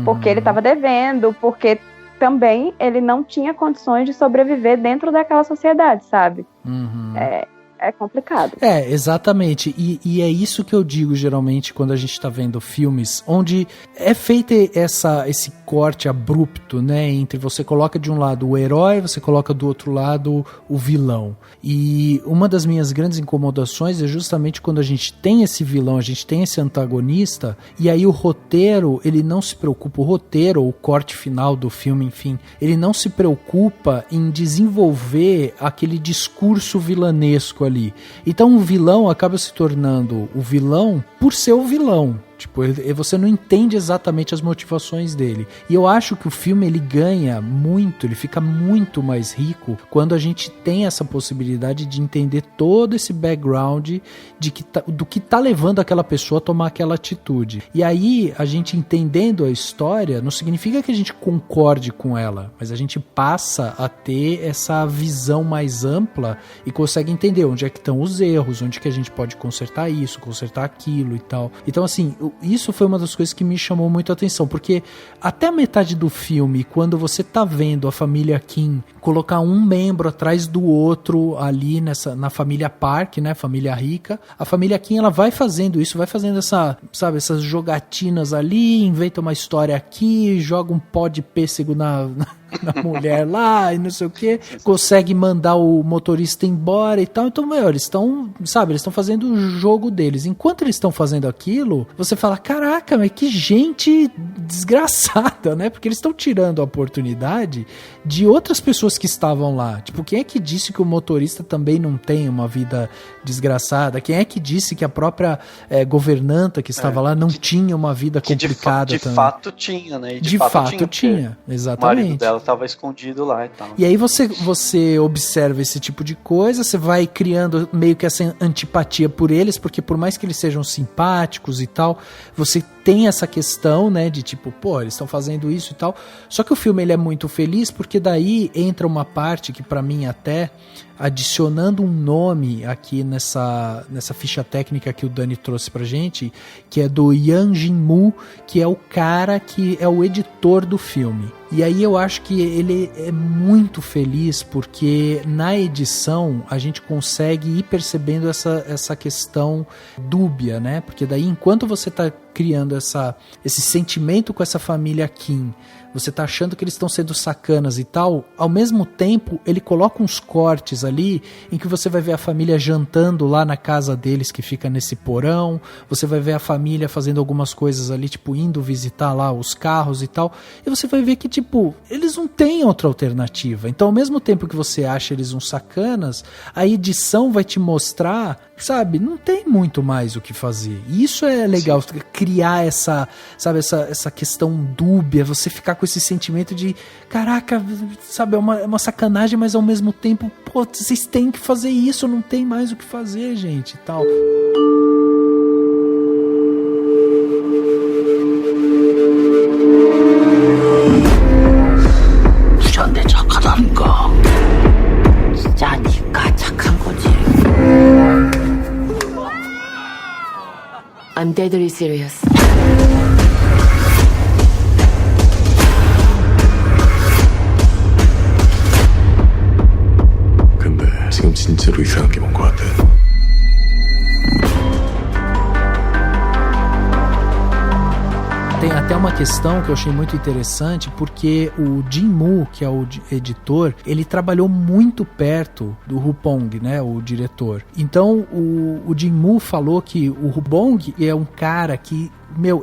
porque ele estava devendo, porque também ele não tinha condições de sobreviver dentro daquela sociedade, sabe? É complicado. Exatamente. E é isso que eu digo geralmente quando a gente tá vendo filmes onde é feito esse corte abrupto, né? Entre você coloca de um lado o herói, você coloca do outro lado o vilão. E uma das minhas grandes incomodações é justamente quando a gente tem esse vilão, a gente tem esse antagonista, e aí o roteiro, ele não se preocupa, o roteiro ou o corte final do filme, enfim, ele não se preocupa em desenvolver aquele discurso vilanesco ali. Então o vilão acaba se tornando o vilão por ser o vilão. Tipo, você não entende exatamente as motivações dele. E eu acho que o filme, ele ganha muito, ele fica muito mais rico quando a gente tem essa possibilidade de entender todo esse background do que tá levando aquela pessoa a tomar aquela atitude. E aí, a gente entendendo a história, não significa que a gente concorde com ela, mas a gente passa a ter essa visão mais ampla e consegue entender onde é que estão os erros, onde que a gente pode consertar isso, consertar aquilo e tal. Então, assim, isso foi uma das coisas que me chamou muito a atenção, porque até a metade do filme, quando você tá vendo a família Kim colocar um membro atrás do outro ali na família Park, né, família rica, a família Kim, ela vai fazendo isso, vai fazendo essas jogatinas ali, inventa uma história aqui, joga um pó de pêssego na mulher lá e não sei o que, consegue mandar o motorista embora e tal. Então, eles estão fazendo o jogo deles. Enquanto eles estão fazendo aquilo, você fala, caraca, mas que gente desgraçada, né? Porque eles estão tirando a oportunidade de outras pessoas que estavam lá. Tipo, quem é que disse que o motorista também não tem uma vida desgraçada? Quem é que disse que a própria governanta que estava lá não tinha uma vida complicada também? De fato tinha, né? E de fato tinha, exatamente. O marido dela estava escondido lá e tal. E aí você observa esse tipo de coisa, você vai criando meio que essa antipatia por eles, porque por mais que eles sejam simpáticos e tal, você tem essa questão, né, de tipo, pô, eles estão fazendo isso e tal. Só que o filme, ele é muito feliz, porque daí entra uma parte que pra mim até, adicionando um nome aqui nessa ficha técnica que o Dani trouxe pra gente, que é do Yang Jin-moo, que é o cara que é o editor do filme. E aí eu acho que ele é muito feliz porque na edição a gente consegue ir percebendo essa questão dúbia, né? Porque daí enquanto você tá criando esse sentimento com essa família Kim, você tá achando que eles estão sendo sacanas e tal, ao mesmo tempo ele coloca uns cortes ali em que você vai ver a família jantando lá na casa deles que fica nesse porão, você vai ver a família fazendo algumas coisas ali, tipo indo visitar lá os carros e tal, e você vai ver que tipo, eles não têm outra alternativa. Então ao mesmo tempo que você acha eles uns sacanas, a edição vai te mostrar, sabe, não tem muito mais o que fazer. E isso é legal, sim, criar essa questão dúbia, você ficar com esse sentimento de, caraca, sabe, é uma sacanagem, mas ao mesmo tempo, pô, vocês têm que fazer isso, não tem mais o que fazer, gente, e tal. I'm deadly serious. 근데 지금 진짜로 이상한 게 뭔 것 같아. Tem até uma questão que eu achei muito interessante, porque o Jin-moo, que é o editor, ele trabalhou muito perto do Hu Bong, né, o diretor. Então o Jin-moo falou que o Hu Bong é um cara que,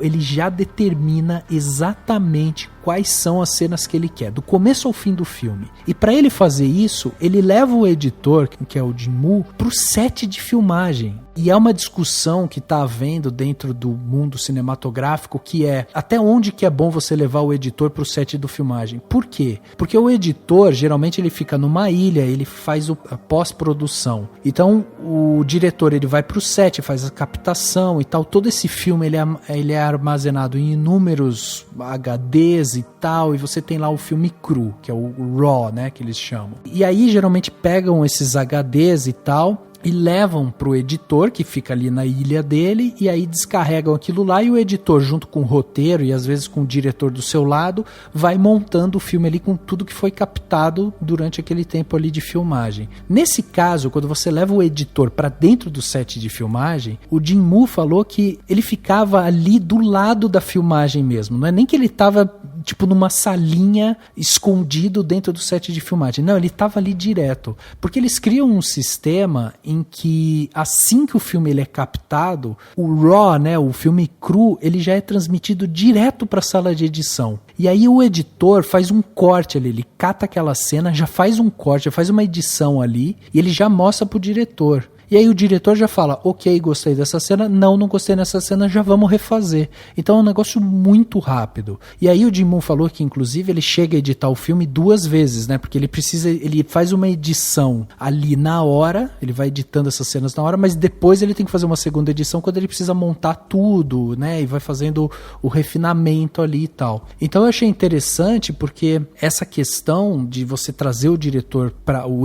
ele já determina exatamente quais são as cenas que ele quer, do começo ao fim do filme. E para ele fazer isso, ele leva o editor, que é o Jin-moo, pro set de filmagem. E é uma discussão que tá havendo dentro do mundo cinematográfico, que é até onde que é bom você levar o editor pro set de filmagem. Por quê? Porque o editor, geralmente ele fica numa ilha, ele faz a pós-produção. Então, o diretor, ele vai pro set, faz a captação e tal. Todo esse filme, ele é Ele é armazenado em inúmeros HDs e tal, e você tem lá o filme cru, que é o RAW, né, que eles chamam. E aí geralmente pegam esses HDs e tal e levam pro editor, que fica ali na ilha dele, e aí descarregam aquilo lá, e o editor, junto com o roteiro e às vezes com o diretor do seu lado, vai montando o filme ali com tudo que foi captado durante aquele tempo ali de filmagem. Nesse caso, quando você leva o editor para dentro do set de filmagem, o Jin-Moo falou que ele ficava ali do lado da filmagem mesmo, não é nem que ele tava tipo numa salinha escondido dentro do set de filmagem, não, ele tava ali direto, porque eles criam um sistema em que assim que o filme ele é captado, o RAW, né, o filme cru, ele já é transmitido direto para a sala de edição. E aí o editor faz um corte ali, ele cata aquela cena, já faz um corte, já faz uma edição ali, e ele já mostra pro diretor. E aí o diretor já fala, ok, gostei dessa cena, não gostei dessa cena, já vamos refazer. Então é um negócio muito rápido. E aí o Jin-Moo falou que inclusive ele chega a editar o filme 2 vezes, né? Porque ele faz uma edição ali na hora, ele vai editando essas cenas na hora, mas depois ele tem que fazer uma segunda edição quando ele precisa montar tudo, né? E vai fazendo o refinamento ali e tal. Então eu achei interessante porque essa questão de você trazer o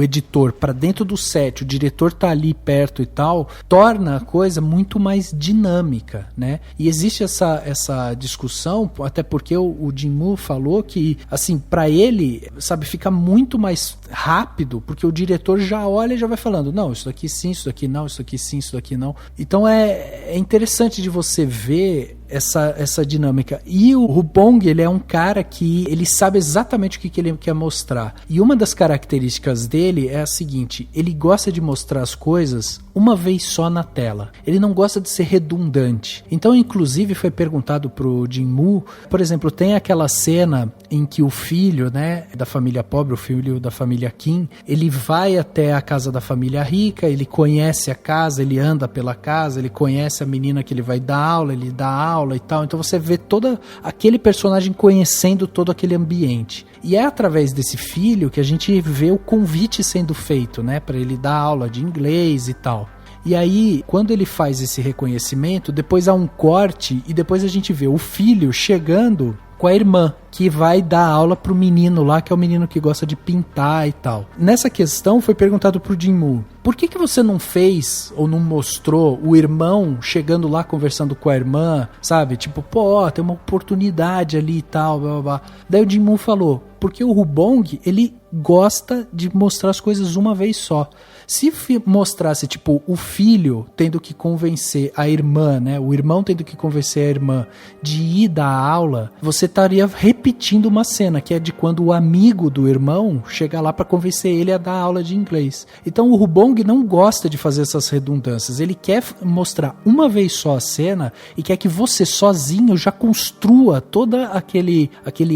editor para dentro do set, o diretor tá ali perto e tal, torna a coisa muito mais dinâmica, né? E existe essa discussão, até porque o Jin-Moo falou que, assim, pra ele, sabe, fica muito mais rápido, porque o diretor já olha e já vai falando, não, isso daqui sim, isso daqui não, isso daqui sim, isso daqui não. Então é interessante de você ver essa dinâmica. E o Hu Bong, ele é um cara que ele sabe exatamente o que ele quer mostrar. E uma das características dele é a seguinte, ele gosta de mostrar as coisas uma vez só na tela. Ele não gosta de ser redundante. Então, inclusive, foi perguntado pro Jin-Moo, por exemplo, tem aquela cena em que o filho, né, da família pobre, o filho da família Kim, ele vai até a casa da família rica, ele conhece a casa, ele anda pela casa, ele conhece a menina que ele vai dar aula, ele dá aula e tal, então você vê todo aquele personagem conhecendo todo aquele ambiente. E é através desse filho que a gente vê o convite sendo feito, né, para ele dar aula de inglês e tal. E aí, quando ele faz esse reconhecimento, depois há um corte e depois a gente vê o filho chegando com a irmã, que vai dar aula pro menino lá, que é o menino que gosta de pintar e tal. Nessa questão foi perguntado pro Jin-Moo, por que você não fez ou não mostrou o irmão chegando lá conversando com a irmã, sabe? Tipo, pô, tem uma oportunidade ali e tal, blá blá blá. Daí o Jin-Moo falou, porque o Hu Bong, ele gosta de mostrar as coisas uma vez só. Se mostrasse, tipo, o filho tendo que convencer a irmã, né? O irmão tendo que convencer a irmã de ir dar aula, você estaria repetindo uma cena, que é de quando o amigo do irmão chega lá para convencer ele a dar aula de inglês. Então o Hu Bong não gosta de fazer essas redundâncias. Ele quer mostrar uma vez só a cena e quer que você sozinho já construa toda aquele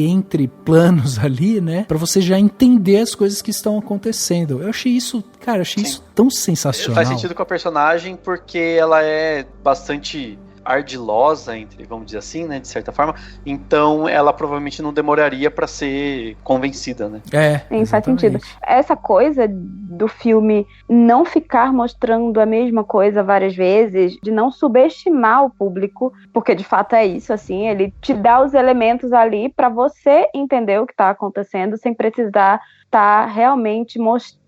entre planos ali, né? Para você já entender as coisas que estão acontecendo. Eu achei isso, cara, isso tão sensacional. Faz sentido com a personagem porque ela é bastante ardilosa, vamos dizer assim, né, de certa forma. Então ela provavelmente não demoraria pra ser convencida, né? Sim, faz sentido. Essa coisa do filme não ficar mostrando a mesma coisa várias vezes, de não subestimar o público, porque de fato é isso, assim, ele te dá os elementos ali pra você entender o que tá acontecendo sem precisar estar realmente mostrando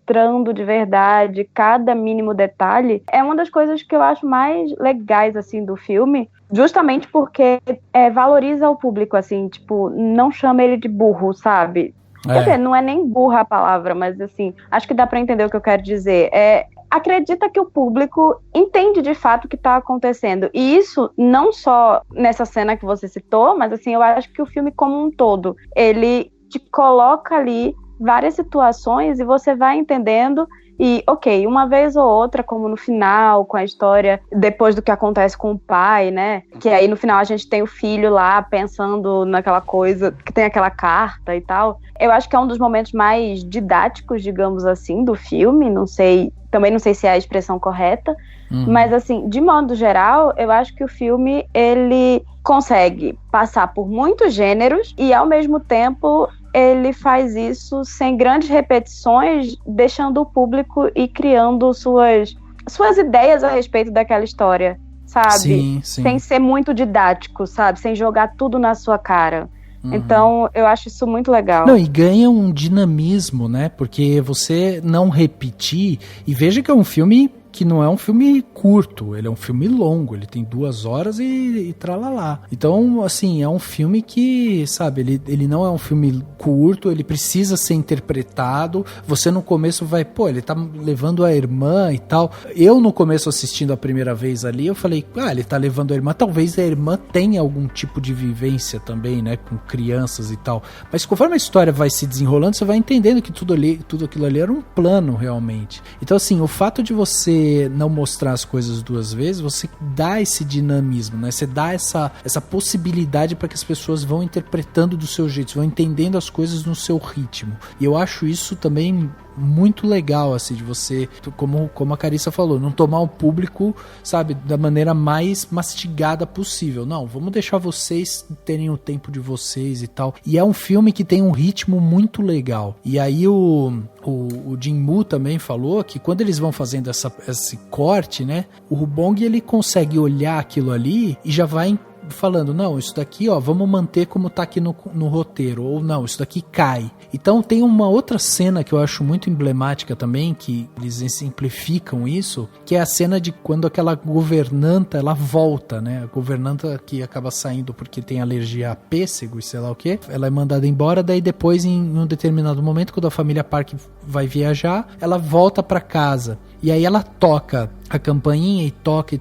de verdade cada mínimo detalhe. É uma das coisas que eu acho mais legais, assim, do filme, justamente porque valoriza o público, assim, tipo, não chama ele de burro, sabe? Quer dizer, não é nem burra a palavra, mas, assim, acho que dá pra entender o que eu quero dizer. Acredita que o público entende de fato o que tá acontecendo. E isso não só nessa cena que você citou, mas, assim, eu acho que o filme como um todo, ele te coloca ali várias situações e você vai entendendo e, ok, uma vez ou outra, como no final, com a história, depois do que acontece com o pai, né, que aí no final a gente tem o filho lá pensando naquela coisa, que tem aquela carta e tal, eu acho que é um dos momentos mais didáticos, digamos assim, do filme, também não sei se é a expressão correta, mas assim, de modo geral, eu acho que o filme, ele consegue passar por muitos gêneros e ao mesmo tempo ele faz isso sem grandes repetições, deixando o público e criando suas ideias a respeito daquela história, sabe? Sim. Sem ser muito didático, sabe? Sem jogar tudo na sua cara. Então, eu acho isso muito legal. Não, e ganha um dinamismo, né? Porque você não repetir... E veja que é um filme que não é um filme curto, ele é um filme longo, ele tem 2 horas e tralalá. Então, assim, é um filme que, sabe, ele não é um filme curto, ele precisa ser interpretado. Você no começo vai, pô, ele tá levando a irmã e tal. Eu no começo assistindo a primeira vez ali, eu falei, ele tá levando a irmã, talvez a irmã tenha algum tipo de vivência também, né, com crianças e tal. Mas conforme a história vai se desenrolando, você vai entendendo que tudo aquilo ali era um plano realmente. Então, assim, o fato de você não mostrar as coisas 2 vezes, você dá esse dinamismo, né? Você dá essa possibilidade para que as pessoas vão interpretando do seu jeito, vão entendendo as coisas no seu ritmo. E eu acho isso também muito legal, assim, de você, como a Carissa falou, não tomar o público, sabe, da maneira mais mastigada possível. Não, vamos deixar vocês terem o tempo de vocês e tal. E é um filme que tem um ritmo muito legal. E aí o Jin-Moo também falou que quando eles vão fazendo esse corte, né, o Hubong, ele consegue olhar aquilo ali e já vai falando, não, isso daqui, ó, vamos manter como tá aqui no roteiro, ou não, isso daqui cai. Então tem uma outra cena que eu acho muito emblemática também, que eles simplificam isso, que é a cena de quando aquela governanta, ela volta, né, a governanta que acaba saindo porque tem alergia a pêssego e sei lá o que, ela é mandada embora, daí depois em um determinado momento, quando a família Park vai viajar, ela volta pra casa. E aí ela toca a campainha e toca,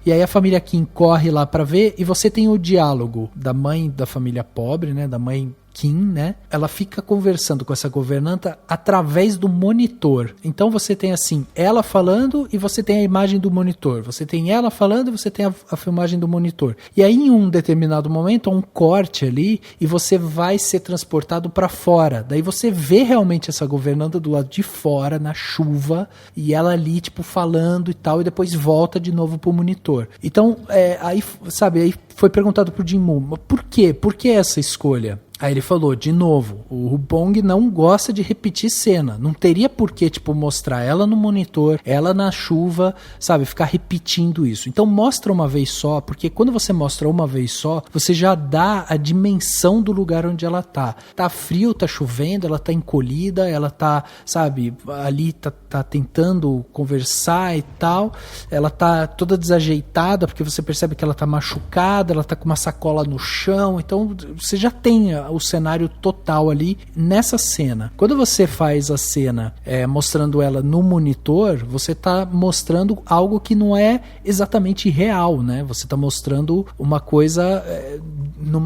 e aí a família Kim corre lá pra ver, e você tem o diálogo da mãe da família pobre, né, da mãe Kim, né? Ela fica conversando com essa governanta através do monitor. Então você tem assim, ela falando e você tem a imagem do monitor. Você tem ela falando e você tem a filmagem do monitor. E aí em um determinado momento há um corte ali e você vai ser transportado para fora. Daí você vê realmente essa governanta do lado de fora, na chuva, e ela ali tipo falando e tal, e depois volta de novo pro monitor. Então, aí, sabe, aí foi perguntado pro Jin-Moo, por quê? Por que essa escolha? Aí ele falou, de novo, o Bong não gosta de repetir cena. Não teria por que, tipo, mostrar ela no monitor, ela na chuva, sabe? Ficar repetindo isso. Então mostra uma vez só, porque quando você mostra uma vez só, você já dá a dimensão do lugar onde ela tá. Tá frio, tá chovendo, ela tá encolhida, ela tá, sabe, ali tá tentando conversar e tal. Ela tá toda desajeitada, porque você percebe que ela tá machucada, ela tá com uma sacola no chão. Então você já tem o cenário total ali nessa cena. Quando você faz a cena mostrando ela no monitor, você tá mostrando algo que não é exatamente real, né? Você tá mostrando uma coisa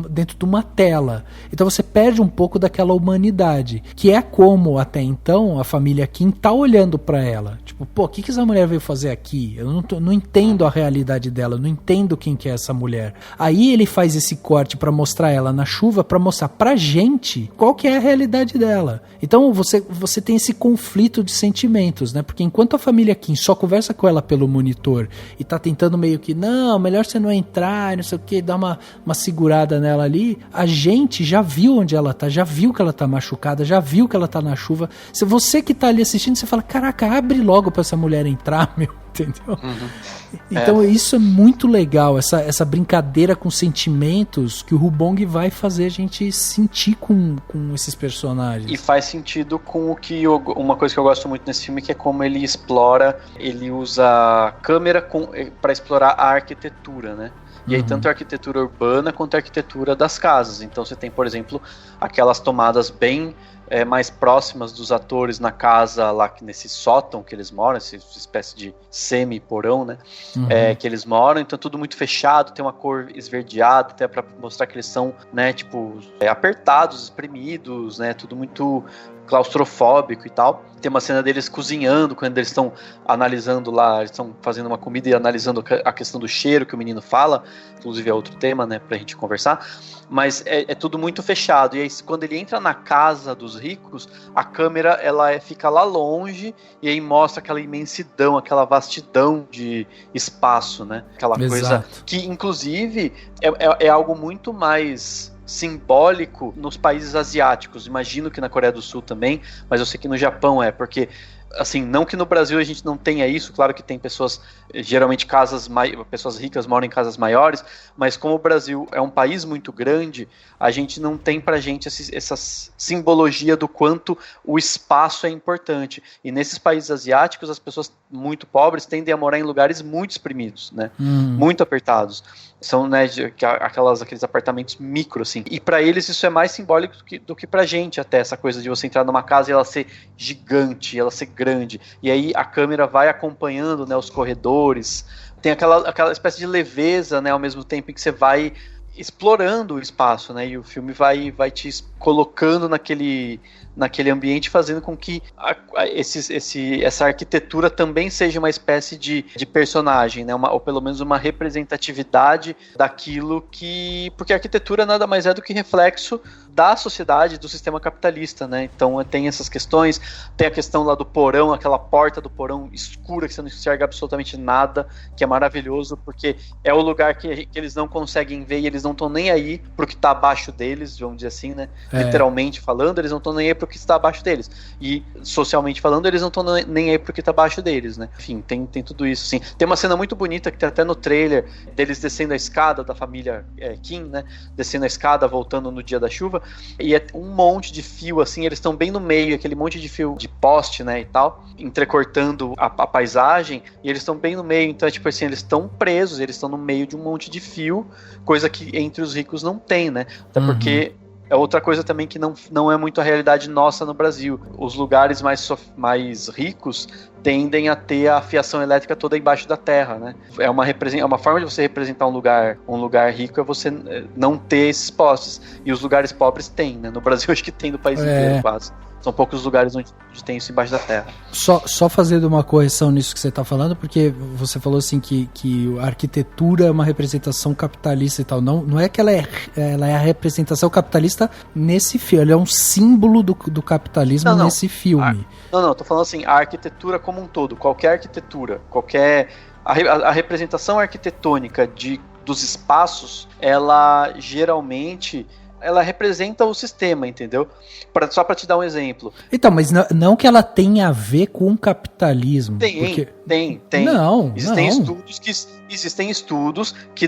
dentro de uma tela. Então você perde um pouco daquela humanidade, que é como até então a família Kim tá olhando pra ela. Tipo, pô, o que essa mulher veio fazer aqui? Eu não entendo a realidade dela, eu não entendo quem que é essa mulher. Aí ele faz esse corte pra mostrar ela na chuva, pra mostrar pra gente qual que é a realidade dela. Então você tem esse conflito de sentimentos, né? Porque enquanto a família Kim só conversa com ela pelo monitor e tá tentando meio que, não, melhor você não entrar, não sei o que, dar uma segurada nela ali, a gente já viu onde ela tá, já viu que ela tá machucada, já viu que ela tá na chuva. Se você que tá ali assistindo, você fala, caraca, abre logo pra essa mulher entrar, meu. Entendeu? Uhum. Então isso é muito legal, essa brincadeira com sentimentos que o Hubong vai fazer a gente sentir com esses personagens. E faz sentido com uma coisa que eu gosto muito nesse filme, que é como ele explora, ele usa a câmera para explorar a arquitetura, né? E aí tanto a arquitetura urbana quanto a arquitetura das casas. Então você tem, por exemplo, aquelas tomadas bem mais próximas dos atores na casa lá, nesse sótão que eles moram, essa espécie de semi-porão, né? Que eles moram, então tudo muito fechado, tem uma cor esverdeada, até para mostrar que eles são, né, tipo, apertados, espremidos, né? Tudo muito claustrofóbico e tal. Tem uma cena deles cozinhando, quando eles estão analisando lá, eles estão fazendo uma comida e analisando a questão do cheiro que o menino fala, inclusive é outro tema, né, pra gente conversar, mas é tudo muito fechado, e aí quando ele entra na casa dos ricos, a câmera, ela fica lá longe, e aí mostra aquela imensidão, aquela vastidão de espaço, né, aquela coisa que, inclusive, é algo muito mais simbólico nos países asiáticos. Imagino que na Coreia do Sul também, mas eu sei que no Japão porque assim, não que no Brasil a gente não tenha isso, claro que tem pessoas, geralmente pessoas ricas moram em casas maiores, mas como o Brasil é um país muito grande, a gente não tem pra gente essa simbologia do quanto o espaço é importante. E nesses países asiáticos, as pessoas muito pobres tendem a morar em lugares muito exprimidos, né? Muito apertados. São, né, aqueles apartamentos micro, assim. E pra eles isso é mais simbólico do que pra gente, até, essa coisa de você entrar numa casa e ela ser gigante, ela ser grande. E aí a câmera vai acompanhando, né, os corredores. Tem aquela espécie de leveza, né, ao mesmo tempo em que você vai explorando o espaço, né, e o filme vai te colocando naquele ambiente, fazendo com que essa arquitetura também seja uma espécie de personagem, né, ou pelo menos uma representatividade daquilo que... Porque a arquitetura nada mais é do que reflexo da sociedade, do sistema capitalista, né, então tem essas questões, tem a questão lá do porão, aquela porta do porão escura que você não enxerga absolutamente nada, que é maravilhoso, porque é o lugar que eles não conseguem ver e eles não estão nem aí pro que tá abaixo deles, vamos dizer assim, né, literalmente falando, eles não estão nem aí pro que está abaixo deles, e socialmente falando, eles não estão nem aí pro que está abaixo deles, né, enfim, tem tudo isso, assim. Tem uma cena muito bonita que tem até no trailer, deles descendo a escada, da família Kim, né, descendo a escada, voltando no dia da chuva, e é um monte de fio, assim, eles estão bem no meio, aquele monte de fio de poste, né, e tal, entrecortando a paisagem, e eles estão bem no meio, então é tipo assim, eles estão presos, eles estão no meio de um monte de fio, coisa que entre os ricos não tem, né, até porque é outra coisa também que não é muito a realidade nossa no Brasil. Os lugares mais ricos tendem a ter a fiação elétrica toda embaixo da terra, né? É uma forma de você representar um lugar rico, é você não ter esses postes. E os lugares pobres têm, né? No Brasil acho que tem no país inteiro quase. São poucos lugares onde tem isso embaixo da terra. Só fazendo uma correção nisso que você está falando, porque você falou assim que a arquitetura é uma representação capitalista e tal. Não é que ela é a representação capitalista nesse filme, ela é um símbolo do capitalismo nesse filme. Tô falando assim, a arquitetura como um todo, qualquer arquitetura, a representação arquitetônica dos espaços, ela geralmente... ela representa o sistema, entendeu? Só para te dar um exemplo. Então, mas não que ela tenha a ver com o capitalismo. Tem. Não, Existem estudos que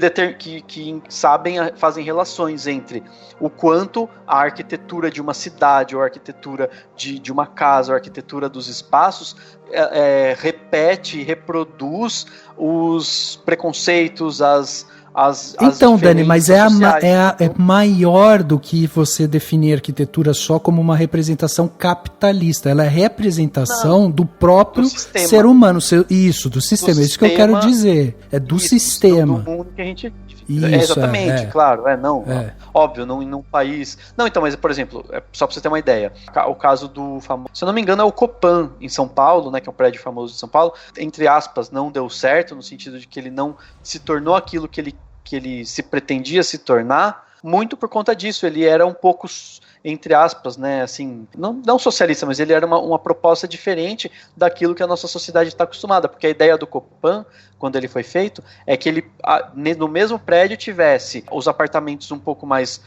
fazem relações entre o quanto a arquitetura de uma cidade, ou a arquitetura de uma casa, ou a arquitetura dos espaços reproduz os preconceitos, então, Dani, mas é maior do que você definir a arquitetura só como uma representação capitalista. Ela é representação do próprio ser humano. Do sistema. É isso que eu quero dizer. É do sistema. Do mundo que a gente... exatamente, claro. Óbvio, num país... Não, então, mas, por exemplo, só pra você ter uma ideia, o caso do famoso... Se eu não me engano, é o Copan, em São Paulo, né, que é um prédio famoso de São Paulo, entre aspas, não deu certo, no sentido de que ele não se tornou aquilo que ele se pretendia se tornar, muito por conta disso. Ele era um pouco, entre aspas, né, assim, não socialista, mas ele era uma proposta diferente daquilo que a nossa sociedade está acostumada, porque a ideia do Copan, quando ele foi feito, é que ele, no mesmo prédio, tivesse os apartamentos um pouco mais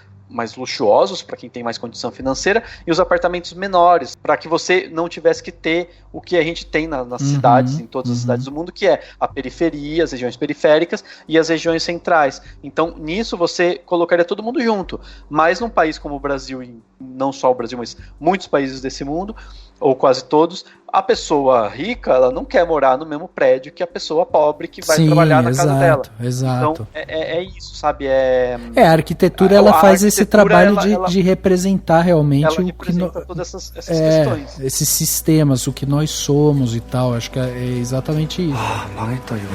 luxuosos, para quem tem mais condição financeira, e os apartamentos menores, para que você não tivesse que ter o que a gente tem nas cidades, em todas as cidades do mundo, que é a periferia, as regiões periféricas e as regiões centrais. Então, nisso você colocaria todo mundo junto. Mas num país como o Brasil, e não só o Brasil, mas muitos países desse mundo, ou quase todos, a pessoa rica, ela não quer morar no mesmo prédio que a pessoa pobre que vai trabalhar na casa dela. Exato. Então, é isso, sabe? A arquitetura, ela faz esse trabalho de representar realmente ela representa todas essas questões. Esses sistemas, o que nós somos e tal. Acho que é exatamente isso. 망했다 이거.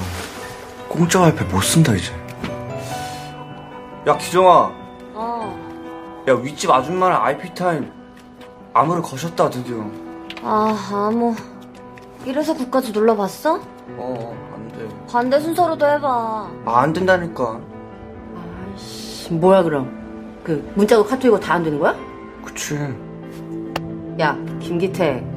공짜 와이파이 못 쓴다 이제. 야 기정아. 야 윗집 아줌마랑 IP 타임 암호를 거셨다 드디어. 암호. 이래서 국까지 눌러봤어? 안 돼. 반대 순서로도 해봐. 안 된다니까. 아이씨, 뭐야 그럼? 그 문자고 카톡이고 다 안 되는 거야? 그치. 야, 김기태.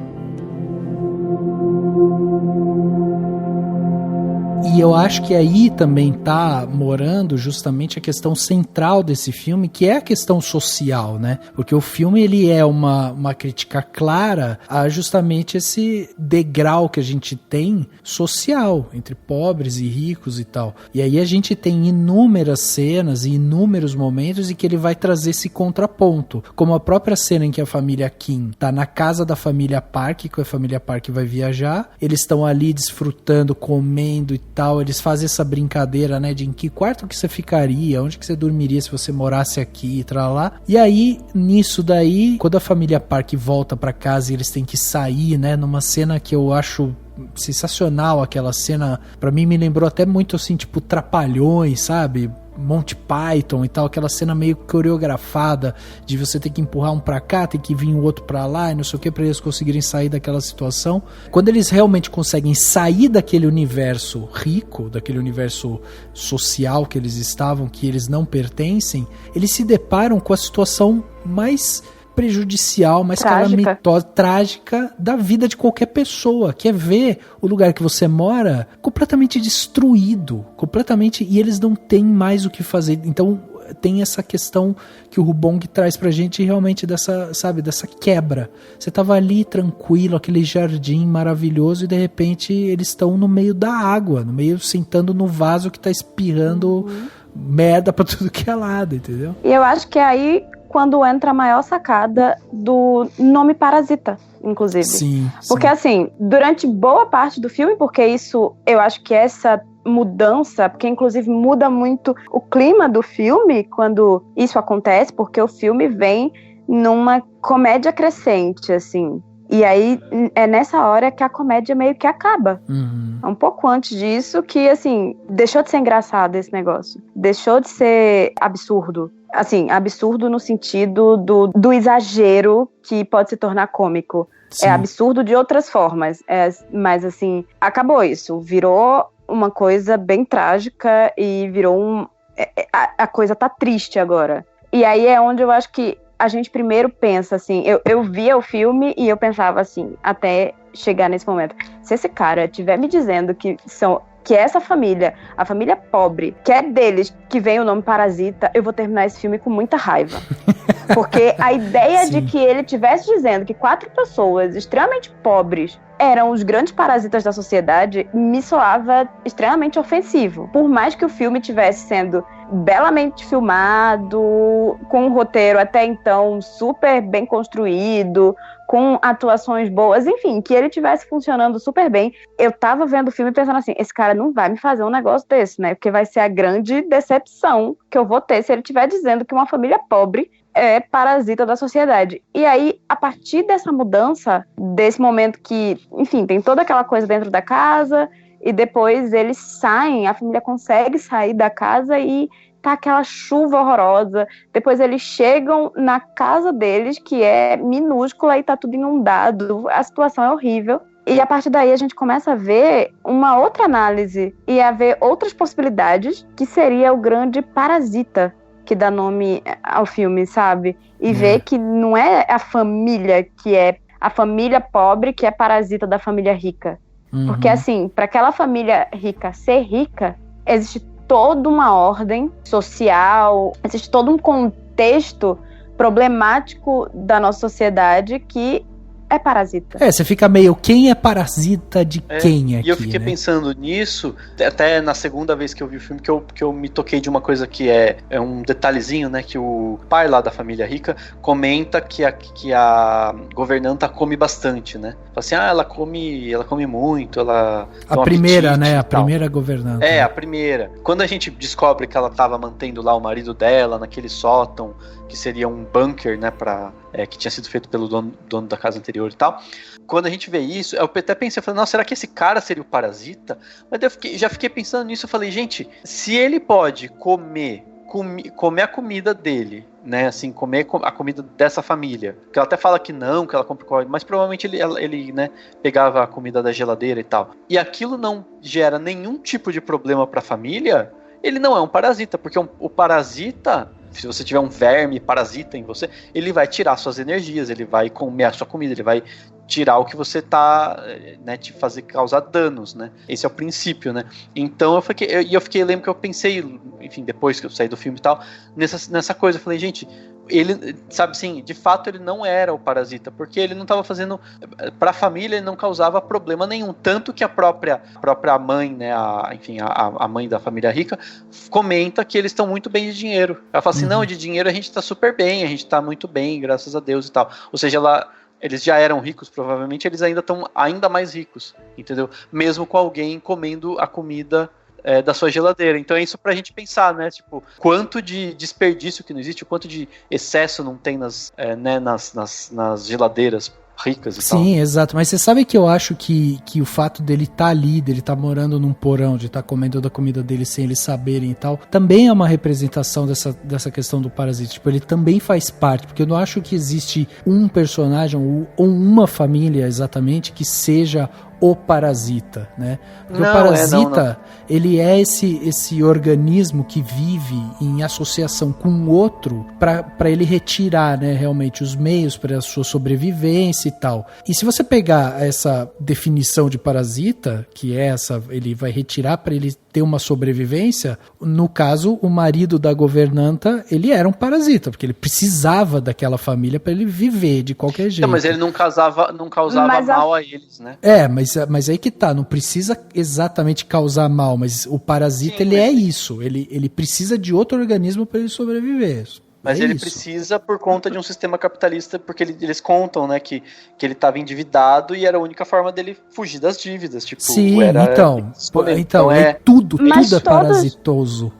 E eu acho que aí também tá morando justamente a questão central desse filme, que é a questão social, né? Porque o filme, ele é uma crítica clara a justamente esse degrau que a gente tem social, entre pobres e ricos e tal. E aí a gente tem inúmeras cenas e inúmeros momentos em que ele vai trazer esse contraponto. Como a própria cena em que a família Kim tá na casa da família Park, que a família Park vai viajar, eles estão ali desfrutando, comendo e tal, eles fazem essa brincadeira, né, de em que quarto que você ficaria, onde que você dormiria se você morasse aqui e tal lá. E aí, nisso daí, quando a família Park volta pra casa e eles têm que sair, né, numa cena que eu acho sensacional, aquela cena, pra mim me lembrou até muito assim, tipo Trapalhões, sabe? Monty Python e tal, aquela cena meio coreografada de você ter que empurrar um pra cá, tem que vir o outro pra lá e não sei o que, pra eles conseguirem sair daquela situação. Quando eles realmente conseguem sair daquele universo rico, daquele universo social que eles estavam, que eles não pertencem, eles se deparam com a situação mais prejudicial, mais calamitosa, trágica da vida de qualquer pessoa, que é ver o lugar que você mora completamente destruído, completamente, e eles não têm mais o que fazer. Então tem essa questão que o Rubong traz pra gente realmente dessa, sabe, dessa quebra. Você tava ali tranquilo, aquele jardim maravilhoso, e de repente eles estão no meio da água, no meio, sentando no vaso que tá espirrando merda pra tudo que é lado, entendeu? E eu acho que é aí quando entra a maior sacada do nome Parasita, inclusive. Sim. Porque assim, durante boa parte do filme, porque isso, eu acho que essa mudança, porque inclusive muda muito o clima do filme quando isso acontece, porque o filme vem numa comédia crescente, assim. E aí, é nessa hora que a comédia meio que acaba. Um pouco antes disso, que, assim, deixou de ser engraçado esse negócio. Deixou de ser absurdo. Assim, absurdo no sentido do exagero que pode se tornar cômico. Sim. É absurdo de outras formas. Mas, assim, acabou isso. Virou uma coisa bem trágica e virou a coisa tá triste agora. E aí é onde eu acho que a gente primeiro pensa assim, eu via o filme e eu pensava assim, até chegar nesse momento, se esse cara estiver me dizendo que essa família, a família pobre, que é deles que vem o nome Parasita, eu vou terminar esse filme com muita raiva. Porque a ideia de que ele estivesse dizendo que 4 pessoas extremamente pobres eram os grandes parasitas da sociedade me soava extremamente ofensivo. Por mais que o filme estivesse sendo belamente filmado, com um roteiro até então super bem construído, com atuações boas, enfim, que ele estivesse funcionando super bem. Eu tava vendo o filme pensando assim, esse cara não vai me fazer um negócio desse, né? Porque vai ser a grande decepção que eu vou ter se ele estiver dizendo que uma família pobre é parasita da sociedade. E aí, a partir dessa mudança, desse momento que, enfim, tem toda aquela coisa dentro da casa, e depois eles saem, a família consegue sair da casa e tá aquela chuva horrorosa. Depois eles chegam na casa deles, que é minúscula e tá tudo inundado. A situação é horrível. E a partir daí a gente começa a ver uma outra análise e a ver outras possibilidades, que seria o grande parasita que dá nome ao filme, sabe? E ver que não é a família que é a família pobre que é parasita da família rica. Porque, assim, para aquela família rica ser rica, existe toda uma ordem social, existe todo um contexto problemático da nossa sociedade que é parasita. Você fica meio, quem é parasita de quem aqui, e eu fiquei pensando nisso, até na segunda vez que eu vi o filme, que eu me toquei de uma coisa que é um detalhezinho, né, que o pai lá da família rica comenta que a governanta come bastante, né? Fala assim, ela come muito, ela... A primeira, né, a primeira governanta. A primeira. Quando a gente descobre que ela estava mantendo lá o marido dela naquele sótão, que seria um bunker, né, que tinha sido feito pelo dono da casa anterior e tal. Quando a gente vê isso, eu até pensei, nossa, será que esse cara seria o parasita? Mas já fiquei pensando nisso, eu falei, gente, se ele pode comer a comida dele, né, assim, comer a comida dessa família, que ela até fala que não, que ela compra, mas provavelmente ele né, pegava a comida da geladeira e tal, e aquilo não gera nenhum tipo de problema pra família, ele não é um parasita, porque o parasita, se você tiver um verme parasita em você, ele vai tirar suas energias, ele vai comer a sua comida, ele vai tirar o que você tá, né, te fazer causar danos, né? Esse é o princípio, né? Então lembro que eu pensei, enfim, depois que eu saí do filme e tal, nessa coisa, eu falei, gente, ele, sabe assim, de fato ele não era o parasita, porque ele não estava fazendo, pra família ele não causava problema nenhum, tanto que a própria mãe, né, a mãe da família rica, comenta que eles estão muito bem de dinheiro. Ela fala assim, não, de dinheiro a gente tá super bem, a gente tá muito bem, graças a Deus e tal. Ou seja, eles já eram ricos, provavelmente, eles ainda estão ainda mais ricos, entendeu? Mesmo com alguém comendo a comida da sua geladeira. Então é isso pra gente pensar, né? Tipo, quanto de desperdício que não existe, o quanto de excesso não tem nas geladeiras ricas e tal. Sim, exato. Mas você sabe que eu acho que o fato dele estar ali, dele estar morando num porão, de estar comendo da comida dele sem eles saberem e tal, também é uma representação dessa questão do parasita. Tipo, ele também faz parte, porque eu não acho que existe um personagem ou uma família exatamente que seja o parasita, né? Porque o parasita, ele é esse organismo que vive em associação com o outro para ele retirar, né, realmente os meios para a sua sobrevivência e tal. E se você pegar essa definição de parasita, que é essa, ele vai retirar para ele ter uma sobrevivência, no caso, o marido da governanta, ele era um parasita, porque ele precisava daquela família para ele viver de qualquer jeito. Então, mas ele não causava mal a eles, né? Mas aí que tá, não precisa exatamente causar mal, mas o parasita, sim, ele é isso, ele precisa de outro organismo para ele sobreviver. Mas ele precisa por conta de um sistema capitalista, porque eles contam, né, que ele estava endividado e era a única forma dele fugir das dívidas. Tipo, sim, então tudo é parasitoso.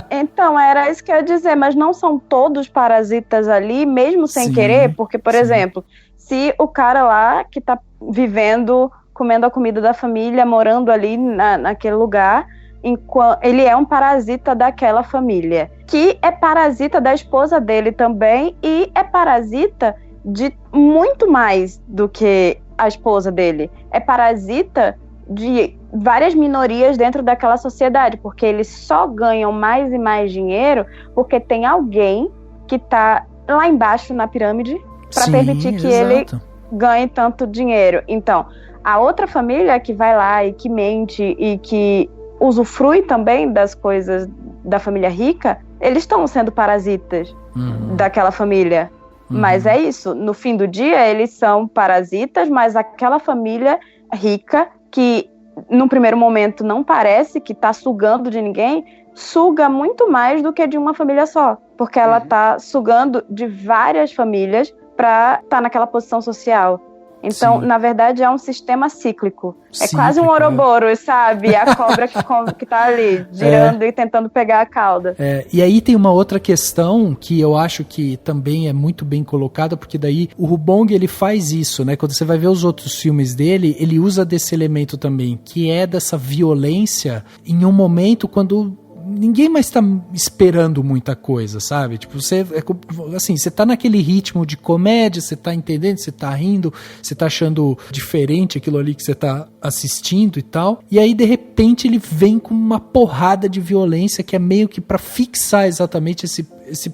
Então, era isso que eu ia dizer, mas não são todos parasitas ali, mesmo sem querer, porque, por exemplo, se o cara lá que tá vivendo, comendo a comida da família, morando ali naquele lugar, ele é um parasita daquela família, que é parasita da esposa dele também, e é parasita de muito mais do que a esposa dele. É parasita de várias minorias dentro daquela sociedade, porque eles só ganham mais e mais dinheiro porque tem alguém que tá lá embaixo na pirâmide para permitir que ele ganhe tanto dinheiro. Então, a outra família que vai lá e que mente e que usufrui também das coisas da família rica, eles estão sendo parasitas daquela família. Mas é isso, no fim do dia eles são parasitas, mas aquela família rica que num primeiro momento não parece que está sugando de ninguém, suga muito mais do que de uma família só, porque ela está sugando de várias famílias para estar naquela posição social. Então, na verdade, é um sistema cíclico. É quase um Ouroboros, sabe? A cobra que tá ali, girando e tentando pegar a cauda. E aí tem uma outra questão que eu acho que também é muito bem colocada, porque daí o Rubong, ele faz isso, né? Quando você vai ver os outros filmes dele, ele usa desse elemento também, que é dessa violência em um momento quando ninguém mais tá esperando muita coisa, sabe? Tipo, você tá naquele ritmo de comédia, você tá entendendo, você tá rindo, você tá achando diferente aquilo ali que você tá assistindo e tal. E aí, de repente, ele vem com uma porrada de violência que é meio que pra fixar exatamente esse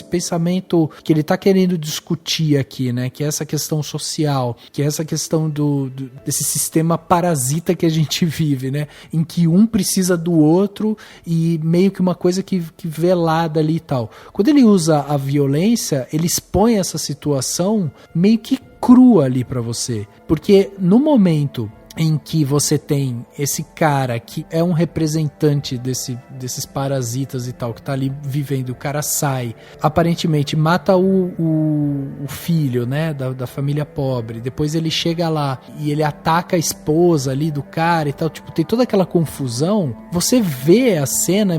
pensamento que ele tá querendo discutir aqui, né? Que é essa questão social, que é essa questão desse sistema parasita que a gente vive, né? Em que um precisa do outro e meio que uma coisa que velada ali e tal. Quando ele usa a violência, ele expõe essa situação meio que crua ali pra você. Porque no momento em que você tem esse cara que é um representante desses parasitas e tal, que tá ali vivendo, o cara sai, aparentemente mata o filho, né, da família pobre, depois ele chega lá e ele ataca a esposa ali do cara e tal, tipo, tem toda aquela confusão, você vê a cena,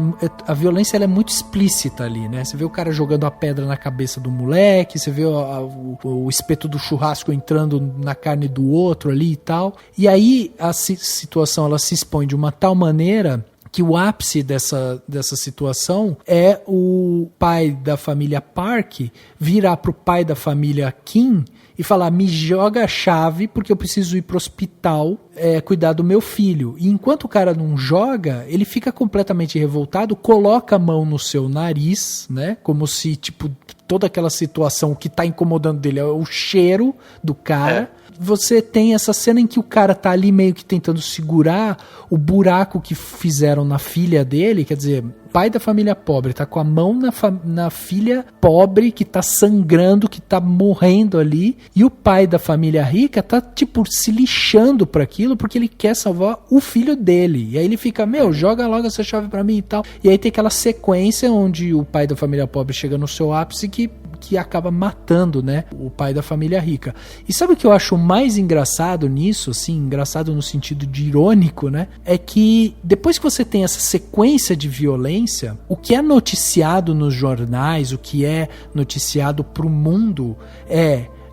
a violência ela é muito explícita ali, né, você vê o cara jogando a pedra na cabeça do moleque, você vê o espeto do churrasco entrando na carne do outro ali e tal, e aí a situação ela se expõe de uma tal maneira que o ápice dessa situação é o pai da família Park virar pro pai da família Kim e falar, me joga a chave porque eu preciso ir pro hospital cuidar do meu filho. E enquanto o cara não joga, ele fica completamente revoltado, coloca a mão no seu nariz, né? Como se, tipo, toda aquela situação, o que tá incomodando dele é o cheiro do cara. Você tem essa cena em que o cara tá ali meio que tentando segurar o buraco que fizeram na filha dele, quer dizer, pai da família pobre tá com a mão na filha pobre que tá sangrando, que tá morrendo ali, e o pai da família rica tá, tipo, se lixando pra aquilo porque ele quer salvar o filho dele. E aí ele fica, joga logo essa chave pra mim e tal. E aí tem aquela sequência onde o pai da família pobre chega no seu ápice que acaba matando, né, o pai da família rica. E sabe o que eu acho mais engraçado nisso, assim, engraçado no sentido de irônico, né, é que depois que você tem essa sequência de violência, o que é noticiado nos jornais, o que é noticiado pro mundo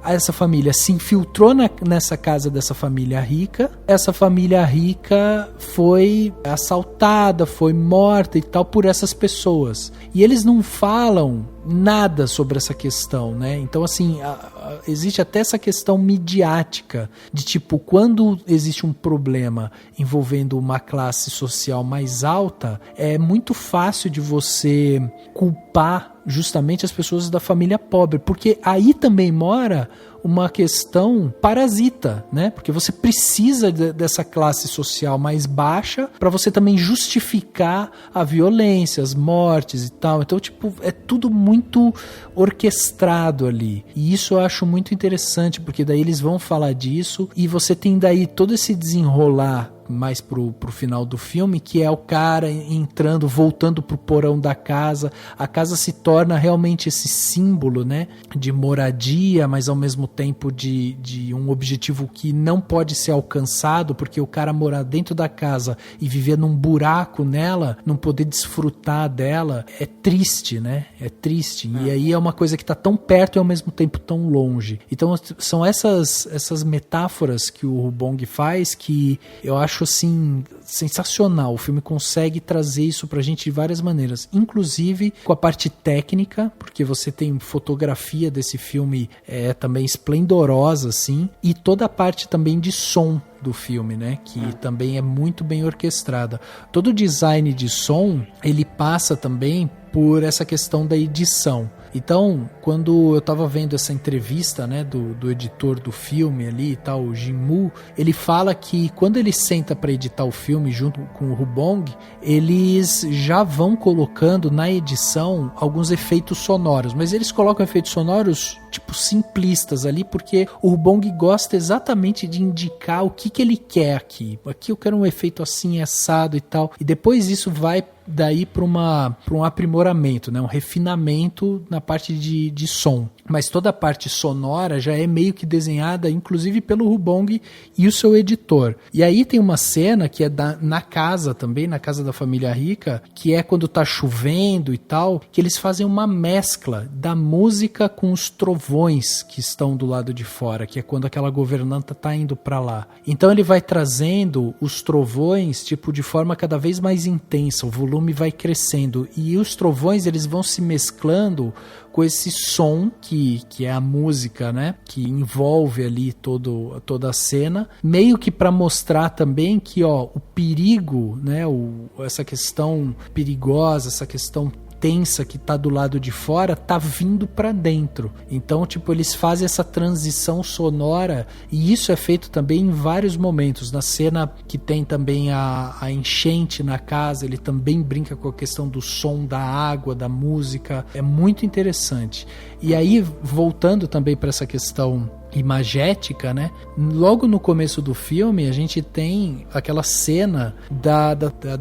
essa família se infiltrou nessa casa dessa família rica, essa família rica foi assaltada, foi morta e tal por essas pessoas. E eles não falam nada sobre essa questão, né? Então, assim, existe até essa questão midiática de, tipo, quando existe um problema envolvendo uma classe social mais alta, é muito fácil de você culpar justamente as pessoas da família pobre, porque aí também mora uma questão parasita, né? Porque você precisa dessa classe social mais baixa para você também justificar a violência, as mortes e tal. Então, tipo, é tudo muito orquestrado ali. E isso eu acho muito interessante, porque daí eles vão falar disso e você tem daí todo esse desenrolar mais pro final do filme, que é o cara entrando, voltando pro porão da casa. A casa se torna realmente esse símbolo, né, de moradia, mas ao mesmo tempo de um objetivo que não pode ser alcançado, porque o cara morar dentro da casa e viver num buraco nela, não poder desfrutar dela, é triste, né? É triste. E aí é uma coisa que tá tão perto e ao mesmo tempo tão longe. Então são essas metáforas que o Bong faz que eu acho assim sensacional. O filme consegue trazer isso pra gente de várias maneiras, inclusive com a parte técnica, porque você tem fotografia desse filme também esplendorosa, assim, e toda a parte também de som do filme, né, que também é muito bem orquestrada. Todo o design de som, ele passa também por essa questão da edição. Então, quando eu tava vendo essa entrevista, né, do editor do filme ali e tal, o Jin-Moo, ele fala que quando ele senta para editar o filme junto com o Rubong, eles já vão colocando na edição alguns efeitos sonoros, mas eles colocam efeitos sonoros tipo simplistas ali, porque o Rubong gosta exatamente de indicar o que ele quer aqui. Aqui eu quero um efeito assim, assado e tal, e depois isso vai daí para um aprimoramento, né? Um refinamento na parte de som. Mas toda a parte sonora já é meio que desenhada, inclusive pelo Rubong e o seu editor. E aí tem uma cena que é na casa também, na casa da família rica, que é quando tá chovendo e tal, que eles fazem uma mescla da música com os trovões que estão do lado de fora, que é quando aquela governanta tá indo para lá. Então ele vai trazendo os trovões, tipo, de forma cada vez mais intensa, o volume vai crescendo, e os trovões eles vão se mesclando com esse som que é a música, né, que envolve ali toda a cena, meio que para mostrar também que, ó, o perigo, né, essa questão perigosa, essa questão tensa que tá do lado de fora, tá vindo para dentro. Então, tipo, eles fazem essa transição sonora, e isso é feito também em vários momentos. Na cena que tem também a enchente na casa, ele também brinca com a questão do som da água, da música. É muito interessante. E aí, voltando também para essa questão imagética, né? Logo no começo do filme a gente tem aquela cena da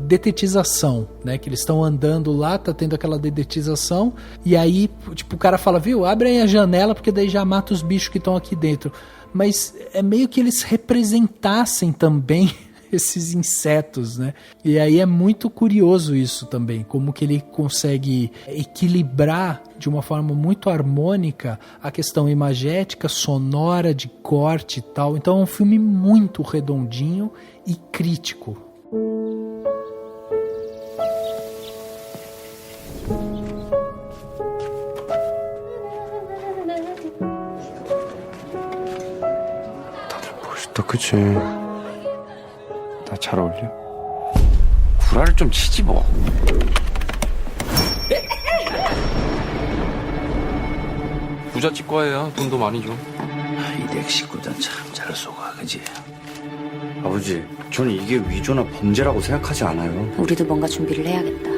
detetização, né? Que eles estão andando lá, tá tendo aquela detetização, e aí, tipo, o cara fala, viu, abre aí a janela porque daí já mata os bichos que estão aqui dentro. Mas é meio que eles representassem também esses insetos, né? E aí é muito curioso isso também, como que ele consegue equilibrar de uma forma muito harmônica a questão imagética, sonora, de corte e tal. Então é um filme muito redondinho e crítico. 너 그치. 나 잘 어울려? 구라를 좀 치지 뭐. 부잣 치과에야 돈도 많이 줘. 이댁 식구들 참 잘 속아, 그지? 아버지, 저는 이게 위조나 범죄라고 생각하지 않아요. 우리도 뭔가 준비를 해야겠다.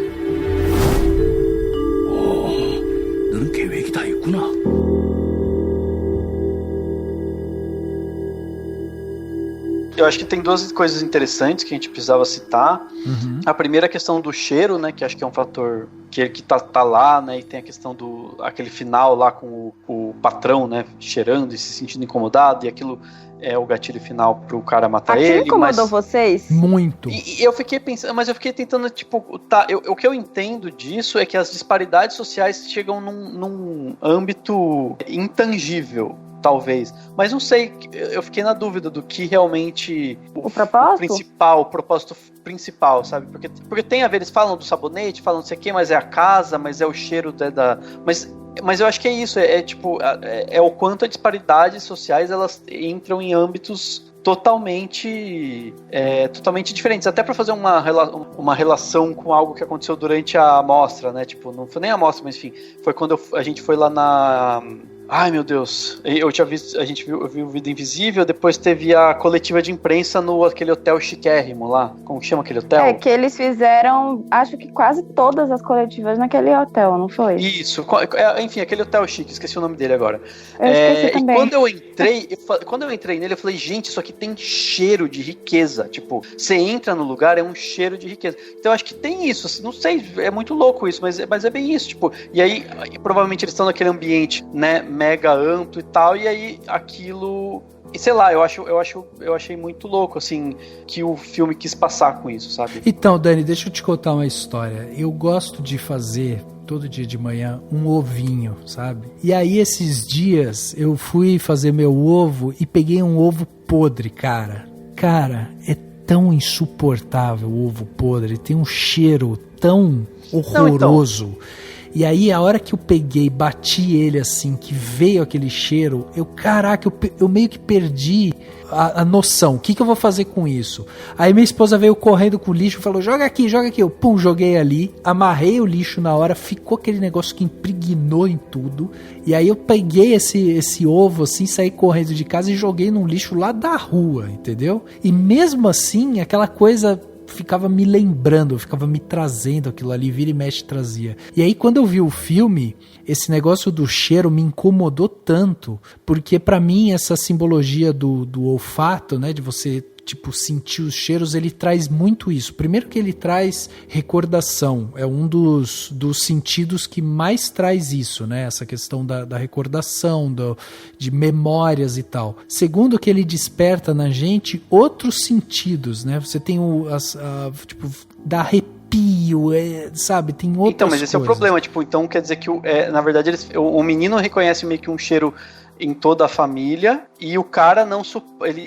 너는 계획이 다 있구나. Eu acho que tem duas coisas interessantes que a gente precisava citar. A primeira é a questão do cheiro, né? Que acho que é um fator que tá lá, né? E tem a questão do aquele final lá com o patrão, né? Cheirando e se sentindo incomodado. E aquilo é o gatilho final pro cara matar ele. Aquilo incomodou vocês? Muito. E eu fiquei pensando, mas eu fiquei tentando, tipo, tá, o que eu entendo disso é que as disparidades sociais chegam num âmbito intangível. Talvez, mas não sei, eu fiquei na dúvida do que realmente o propósito? O propósito principal, sabe? Porque tem a ver, eles falam do sabonete, falam não sei o que, mas é a casa, mas é o cheiro mas eu acho que é isso, tipo, é o quanto as disparidades sociais, elas entram em âmbitos totalmente diferentes, até para fazer uma relação com algo que aconteceu durante a mostra, né? Tipo, não foi nem a mostra, mas enfim, foi quando a gente foi lá na... Ai, meu Deus, eu viu Vida Invisível, depois teve a coletiva de imprensa aquele hotel chiquérrimo lá, como que chama aquele hotel? É, que eles fizeram, acho que quase todas as coletivas naquele hotel, não foi? Isso, enfim, aquele hotel chique, esqueci o nome dele agora. Eu esqueci também. E quando eu entrei nele, eu falei, gente, isso aqui tem cheiro de riqueza, tipo, você entra no lugar, é um cheiro de riqueza. Então eu acho que tem isso, assim, não sei, é muito louco isso, mas é bem isso, tipo, e aí, provavelmente eles estão naquele ambiente, né, mega amplo e tal, e aí aquilo... E sei lá, eu achei muito louco, assim, que o filme quis passar com isso, sabe? Então, Dani, deixa eu te contar uma história. Eu gosto de fazer, todo dia de manhã, um ovinho, sabe? E aí, esses dias, eu fui fazer meu ovo e peguei um ovo podre, cara. Cara, é tão insuportável o ovo podre, tem um cheiro tão horroroso. Não, então... E aí, a hora que eu peguei, bati ele assim, que veio aquele cheiro, eu meio que perdi a noção. O que eu vou fazer com isso? Aí minha esposa veio correndo com o lixo e falou, joga aqui. Eu, joguei ali, amarrei o lixo na hora, ficou aquele negócio que impregnou em tudo. E aí eu peguei esse ovo assim, saí correndo de casa e joguei num lixo lá da rua, entendeu? E mesmo assim, aquela coisa... ficava me lembrando, ficava me trazendo aquilo ali, vira e mexe trazia. E aí quando eu vi o filme, esse negócio do cheiro me incomodou tanto, porque pra mim essa simbologia do olfato, né, de você tipo sentir os cheiros, ele traz muito isso. Primeiro que ele traz recordação, é um dos sentidos que mais traz isso, né, essa questão da recordação, de memórias e tal. Segundo que ele desperta na gente outros sentidos, né, você tem tipo, dá arrepio, sabe, tem outras Então, mas esse coisas. É o problema, tipo, então quer dizer que na verdade o menino reconhece meio que um cheiro em toda a família, e o cara não...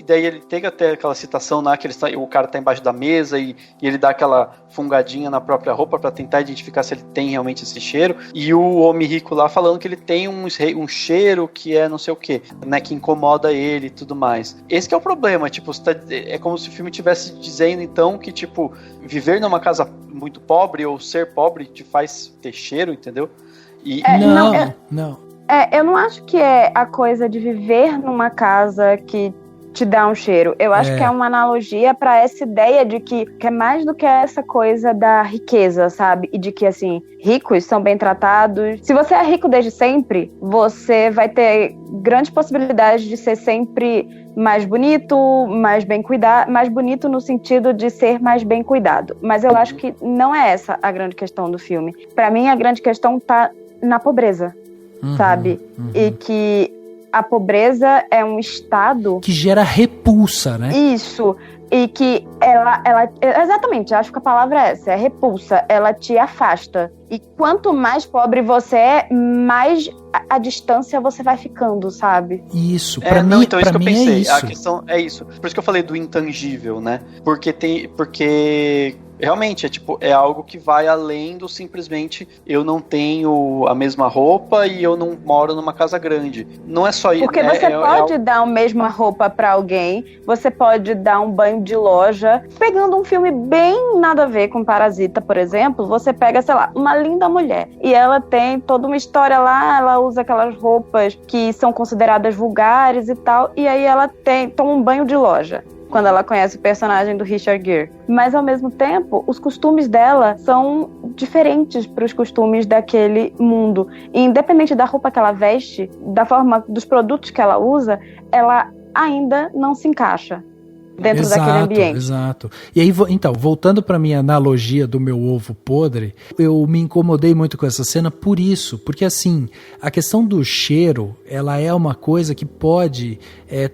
Daí ele tem até aquela citação lá, que o cara tá embaixo da mesa e ele dá aquela fungadinha na própria roupa pra tentar identificar se ele tem realmente esse cheiro, e o homem rico lá falando que ele tem um cheiro que é não sei o que, né, que incomoda ele e tudo mais. Esse que é o problema, tipo, é como se o filme estivesse dizendo, então, que, tipo, viver numa casa muito pobre ou ser pobre te faz ter cheiro, entendeu? Não. Eu não acho que é a coisa de viver numa casa que te dá um cheiro. Eu acho que é uma analogia para essa ideia de que é mais do que essa coisa da riqueza, sabe? E de que, assim, ricos são bem tratados. Se você é rico desde sempre, você vai ter grande possibilidade de ser sempre mais bonito, mais bem cuidado, mais bonito no sentido de ser mais bem cuidado. Mas eu acho que não é essa a grande questão do filme. Para mim, a grande questão tá na pobreza. Sabe? E que a pobreza é um estado... que gera repulsa, né? Isso. E que ela... Exatamente, acho que a palavra é essa, é repulsa. Ela te afasta. E quanto mais pobre você é, mais a distância você vai ficando, sabe? Isso, pra mim, então isso que eu pensei. É isso. A questão é isso. Por isso que eu falei do intangível, né? Porque realmente é algo que vai além do simplesmente eu não tenho a mesma roupa e eu não moro numa casa grande. Não é só isso. Porque você pode dar a mesma roupa pra alguém, você pode dar um banho de loja. Pegando um filme bem nada a ver com Parasita, por exemplo, você pega, sei lá, uma linda mulher e ela tem toda uma história lá, ela usa aquelas roupas que são consideradas vulgares e tal, e aí ela toma um banho de loja quando ela conhece o personagem do Richard Gere. Mas, ao mesmo tempo, os costumes dela são diferentes para os costumes daquele mundo. E, independente da roupa que ela veste, da forma dos produtos que ela usa, ela ainda não se encaixa dentro daquele ambiente. Exato. E aí, então, voltando para minha analogia do meu ovo podre, eu me incomodei muito com essa cena por isso, porque assim, a questão do cheiro, ela é uma coisa que pode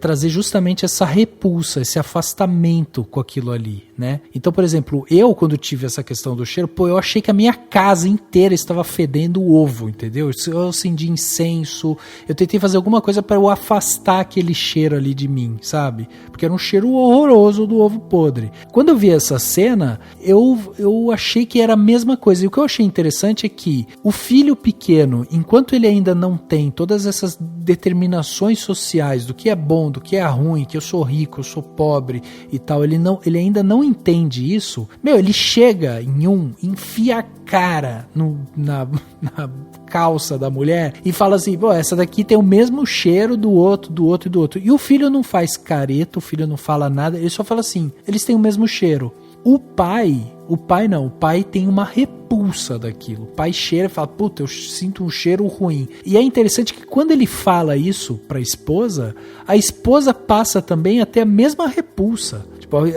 trazer justamente essa repulsa, esse afastamento com aquilo ali, né? Então, por exemplo, eu quando tive essa questão do cheiro, eu achei que a minha casa inteira estava fedendo o ovo, entendeu? Eu acendi incenso, eu tentei fazer alguma coisa para eu afastar aquele cheiro ali de mim, sabe? Porque era um cheiro horroroso do ovo podre. Quando eu vi essa cena, eu achei que era a mesma coisa. E o que eu achei interessante é que o filho pequeno, enquanto ele ainda não tem todas essas determinações sociais do que é bom, do que é ruim, que eu sou rico, eu sou pobre e tal, ele ainda não entende isso. Ele chega enfia a cara na calça da mulher e fala assim, essa daqui tem o mesmo cheiro do outro. E o filho não faz careta, o filho não fala nada, ele só fala assim, eles têm o mesmo cheiro. O pai tem uma repulsa daquilo. O pai cheira e fala, puta, eu sinto um cheiro ruim. E é interessante que quando ele fala isso pra esposa, a esposa passa também a ter a mesma repulsa.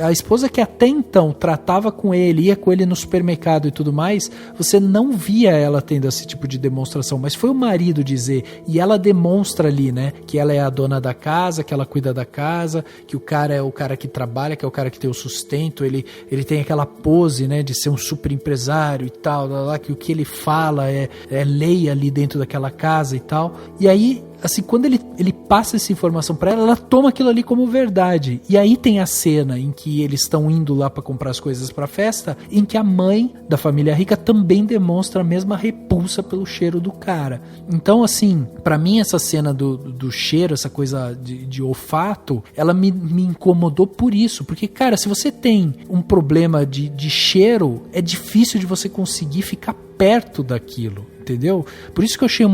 A esposa que até então tratava com ele, ia com ele no supermercado e tudo mais, você não via ela tendo esse tipo de demonstração, mas foi o marido dizer, e ela demonstra ali, né, que ela é a dona da casa, que ela cuida da casa, que o cara é o cara que trabalha, que é o cara que tem o sustento, ele tem aquela pose, né, de ser um super empresário e tal, que o que ele fala é lei ali dentro daquela casa e tal, e aí, assim, quando ele passa essa informação pra ela toma aquilo ali como verdade. E aí tem a cena em que eles estão indo lá pra comprar as coisas pra festa, em que a mãe da família rica também demonstra a mesma repulsa pelo cheiro do cara. Então, assim, pra mim essa cena do cheiro, essa coisa de olfato, ela me incomodou por isso. Porque, cara, se você tem um problema de cheiro, é difícil de você conseguir ficar perto daquilo, entendeu? Por isso que eu achei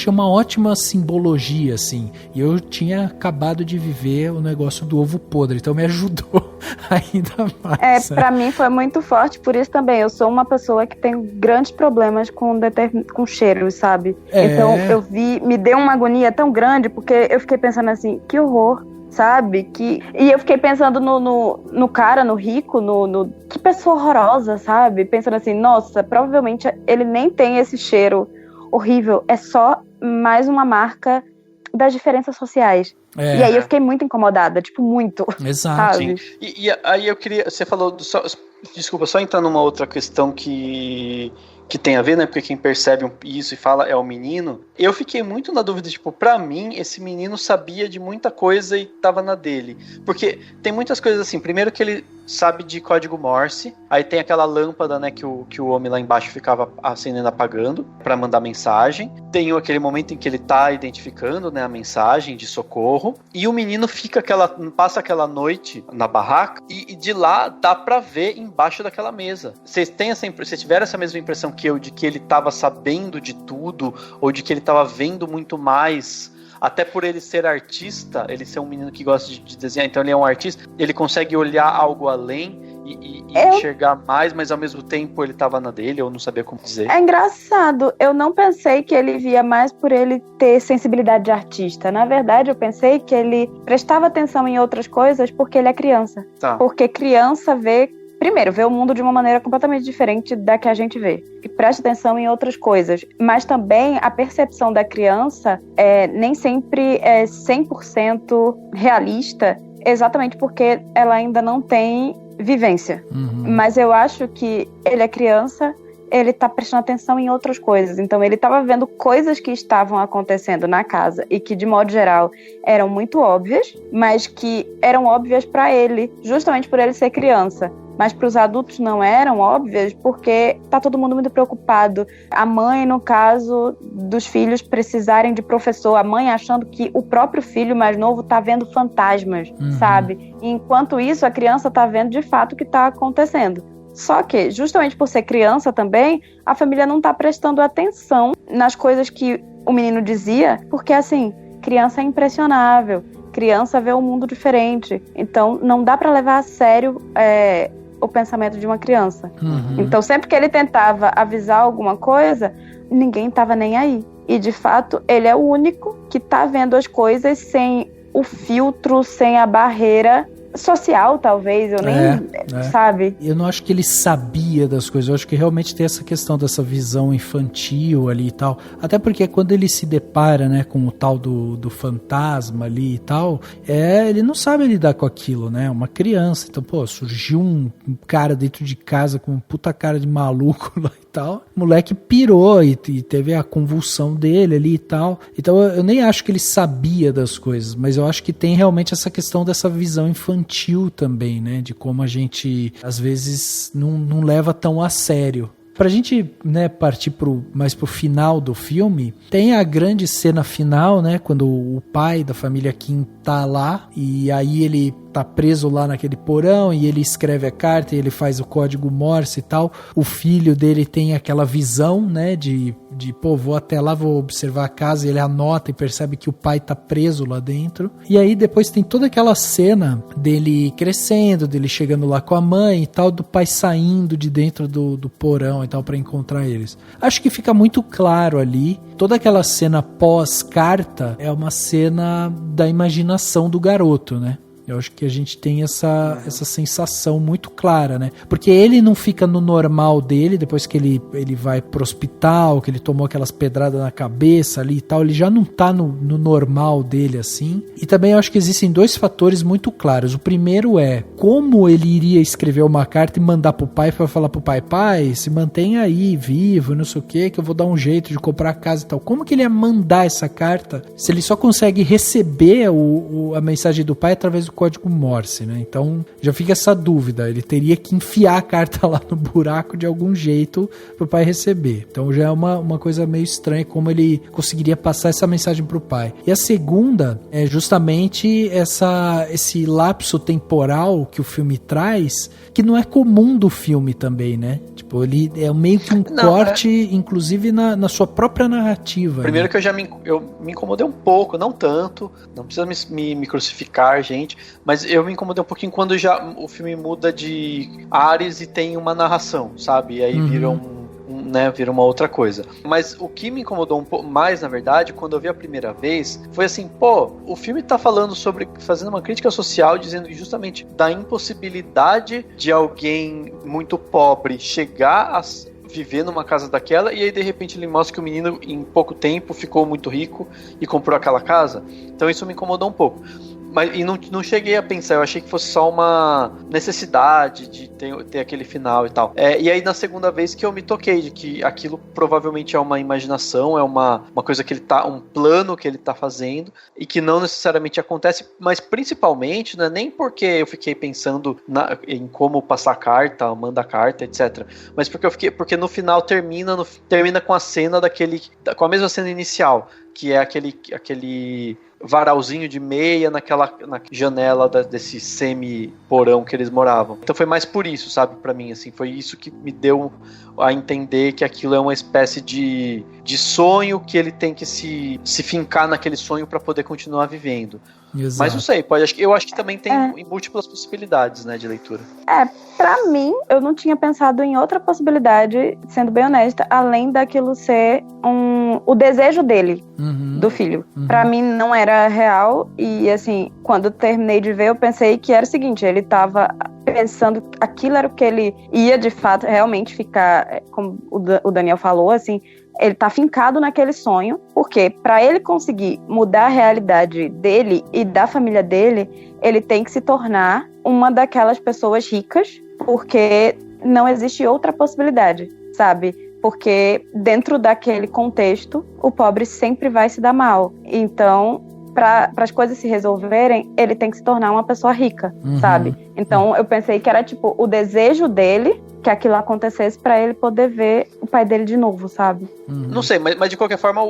uma ótima simbologia, assim. E eu tinha acabado de viver o negócio do ovo podre, então me ajudou ainda mais. Pra mim foi muito forte, por isso também. Eu sou uma pessoa que tem grandes problemas com cheiros, sabe? Então me deu uma agonia tão grande, porque eu fiquei pensando assim, que horror, sabe? E eu fiquei pensando no cara, no rico, que pessoa horrorosa, sabe? Pensando assim, nossa, provavelmente ele nem tem esse cheiro horrível, é só mais uma marca das diferenças sociais. E aí eu fiquei muito incomodada, muito. Exato. Sabe? E aí eu queria, você falou, desculpa, só entrar numa outra questão que tem a ver, né, porque quem percebe isso e fala é o menino. Eu fiquei muito na dúvida, pra mim, esse menino sabia de muita coisa e tava na dele. Porque tem muitas coisas assim, primeiro que ele sabe de código Morse, aí tem aquela lâmpada, né, que o homem lá embaixo ficava acendendo e apagando pra mandar mensagem. Tem aquele momento em que ele tá identificando, né, a mensagem de socorro, e o menino passa aquela noite na barraca, e de lá dá pra ver embaixo daquela mesa. Vocês tiveram essa mesma impressão que eu, de que ele tava sabendo de tudo, ou de que ele tava vendo muito mais, até por ele ser artista, ele ser um menino que gosta de desenhar, então ele é um artista, ele consegue olhar algo além e enxergar mais, mas ao mesmo tempo ele tava na dele, eu não sabia como dizer. É engraçado, eu não pensei que ele via mais por ele ter sensibilidade de artista. Na verdade, eu pensei que ele prestava atenção em outras coisas porque ele é criança. Tá. Porque criança vê o mundo de uma maneira completamente diferente da que a gente vê. E presta atenção em outras coisas. Mas também a percepção da criança nem sempre é 100% realista, exatamente porque ela ainda não tem vivência. Mas eu acho que ele é criança, ele tá prestando atenção em outras coisas. Então ele estava vendo coisas que estavam acontecendo na casa e que, de modo geral, eram muito óbvias, mas que eram óbvias para ele, justamente por ele ser criança. Mas para os adultos não eram óbvias porque tá todo mundo muito preocupado. A mãe, no caso dos filhos precisarem de professor, a mãe achando que o próprio filho mais novo tá vendo fantasmas, sabe? E enquanto isso, a criança tá vendo de fato o que tá acontecendo. Só que, justamente por ser criança também, a família não tá prestando atenção nas coisas que o menino dizia, porque, assim, criança é impressionável, criança vê um mundo diferente. Então, não dá para levar a sério o pensamento de uma criança. Então, sempre que ele tentava avisar alguma coisa, ninguém tava nem aí. E, de fato, ele é o único que tá vendo as coisas sem o filtro, sem a barreira social, talvez, eu nem, sabe? Eu não acho que ele sabia das coisas, eu acho que realmente tem essa questão dessa visão infantil ali e tal, até porque quando ele se depara, né, com o tal do fantasma ali e tal, ele não sabe lidar com aquilo, né, uma criança, então, pô, surgiu um cara dentro de casa com uma puta cara de maluco lá e tal, o moleque pirou e teve a convulsão dele ali e tal, então eu nem acho que ele sabia das coisas, mas eu acho que tem realmente essa questão dessa visão infantil também, né, de como a gente às vezes não leva tão a sério. Pra gente, né, partir mais pro final do filme, tem a grande cena final, né, quando o pai da família Kim tá lá, e aí ele tá preso lá naquele porão, e ele escreve a carta, e ele faz o código Morse e tal. O filho dele tem aquela visão, né, de pô, vou até lá, vou observar a casa, e ele anota e percebe que o pai tá preso lá dentro. E aí depois tem toda aquela cena dele crescendo, dele chegando lá com a mãe e tal, do pai saindo de dentro do porão e tal, pra encontrar eles. Acho que fica muito claro ali, toda aquela cena pós-carta é uma cena da imaginação do garoto, né? Eu acho que a gente tem essa sensação muito clara, né? Porque ele não fica no normal dele, depois que ele vai pro hospital, que ele tomou aquelas pedradas na cabeça ali e tal, ele já não tá no normal dele, assim. E também eu acho que existem dois fatores muito claros. O primeiro é como ele iria escrever uma carta e mandar pro pai, para falar pro pai, se mantenha aí, vivo, não sei o que eu vou dar um jeito de comprar a casa e tal. Como que ele ia mandar essa carta se ele só consegue receber a mensagem do pai através do código Morse, né? Então já fica essa dúvida, ele teria que enfiar a carta lá no buraco de algum jeito pro pai receber. Então já é uma coisa meio estranha como ele conseguiria passar essa mensagem pro pai. E a segunda é justamente esse lapso temporal que o filme traz, que não é comum do filme também, né? Tipo, ele é meio que um corte, inclusive na sua própria narrativa. Primeiro, né? que eu me incomodei um pouco, não tanto, não precisa me crucificar, gente, mas eu me incomodei um pouquinho quando já o filme muda de ares e tem uma narração, sabe? E aí vira uma outra coisa. Mas o que me incomodou um pouco mais, na verdade, quando eu vi a primeira vez, foi assim, pô, o filme tá fazendo uma crítica social, dizendo justamente da impossibilidade de alguém muito pobre chegar a viver numa casa daquela, e aí de repente ele mostra que o menino em pouco tempo ficou muito rico e comprou aquela casa. Então isso me incomodou um pouco. Mas, e não cheguei a pensar, eu achei que fosse só uma necessidade de ter aquele final e tal. E aí na segunda vez que eu me toquei de que aquilo provavelmente é uma imaginação, é uma coisa que ele tá, um plano que ele tá fazendo e que não necessariamente acontece, mas principalmente, não é nem porque eu fiquei pensando em como passar carta, mandar carta, etc. Mas porque no final termina com a cena com a mesma cena inicial, que é aquele varalzinho de meia na janela desse semi-porão que eles moravam. Então foi mais por isso, sabe, pra mim, assim, foi isso que me deu a entender que aquilo é uma espécie de sonho que ele tem que se fincar naquele sonho pra poder continuar vivendo. Exato. Mas não sei, eu acho que também tem múltiplas possibilidades, né, de leitura. Pra mim, eu não tinha pensado em outra possibilidade, sendo bem honesta, além daquilo ser o desejo dele, do filho. Pra mim não era real, e assim, quando eu terminei de ver, eu pensei que era o seguinte, ele tava pensando que aquilo era o que ele ia de fato realmente ficar, como o Daniel falou, assim, ele tá fincado naquele sonho, porque para ele conseguir mudar a realidade dele e da família dele, ele tem que se tornar uma daquelas pessoas ricas, porque não existe outra possibilidade, sabe? Porque dentro daquele contexto, o pobre sempre vai se dar mal. Então, para as coisas se resolverem, ele tem que se tornar uma pessoa rica, sabe? Então, eu pensei que era, tipo, o desejo dele que aquilo acontecesse para ele poder ver o pai dele de novo, sabe? Não sei, mas de qualquer forma,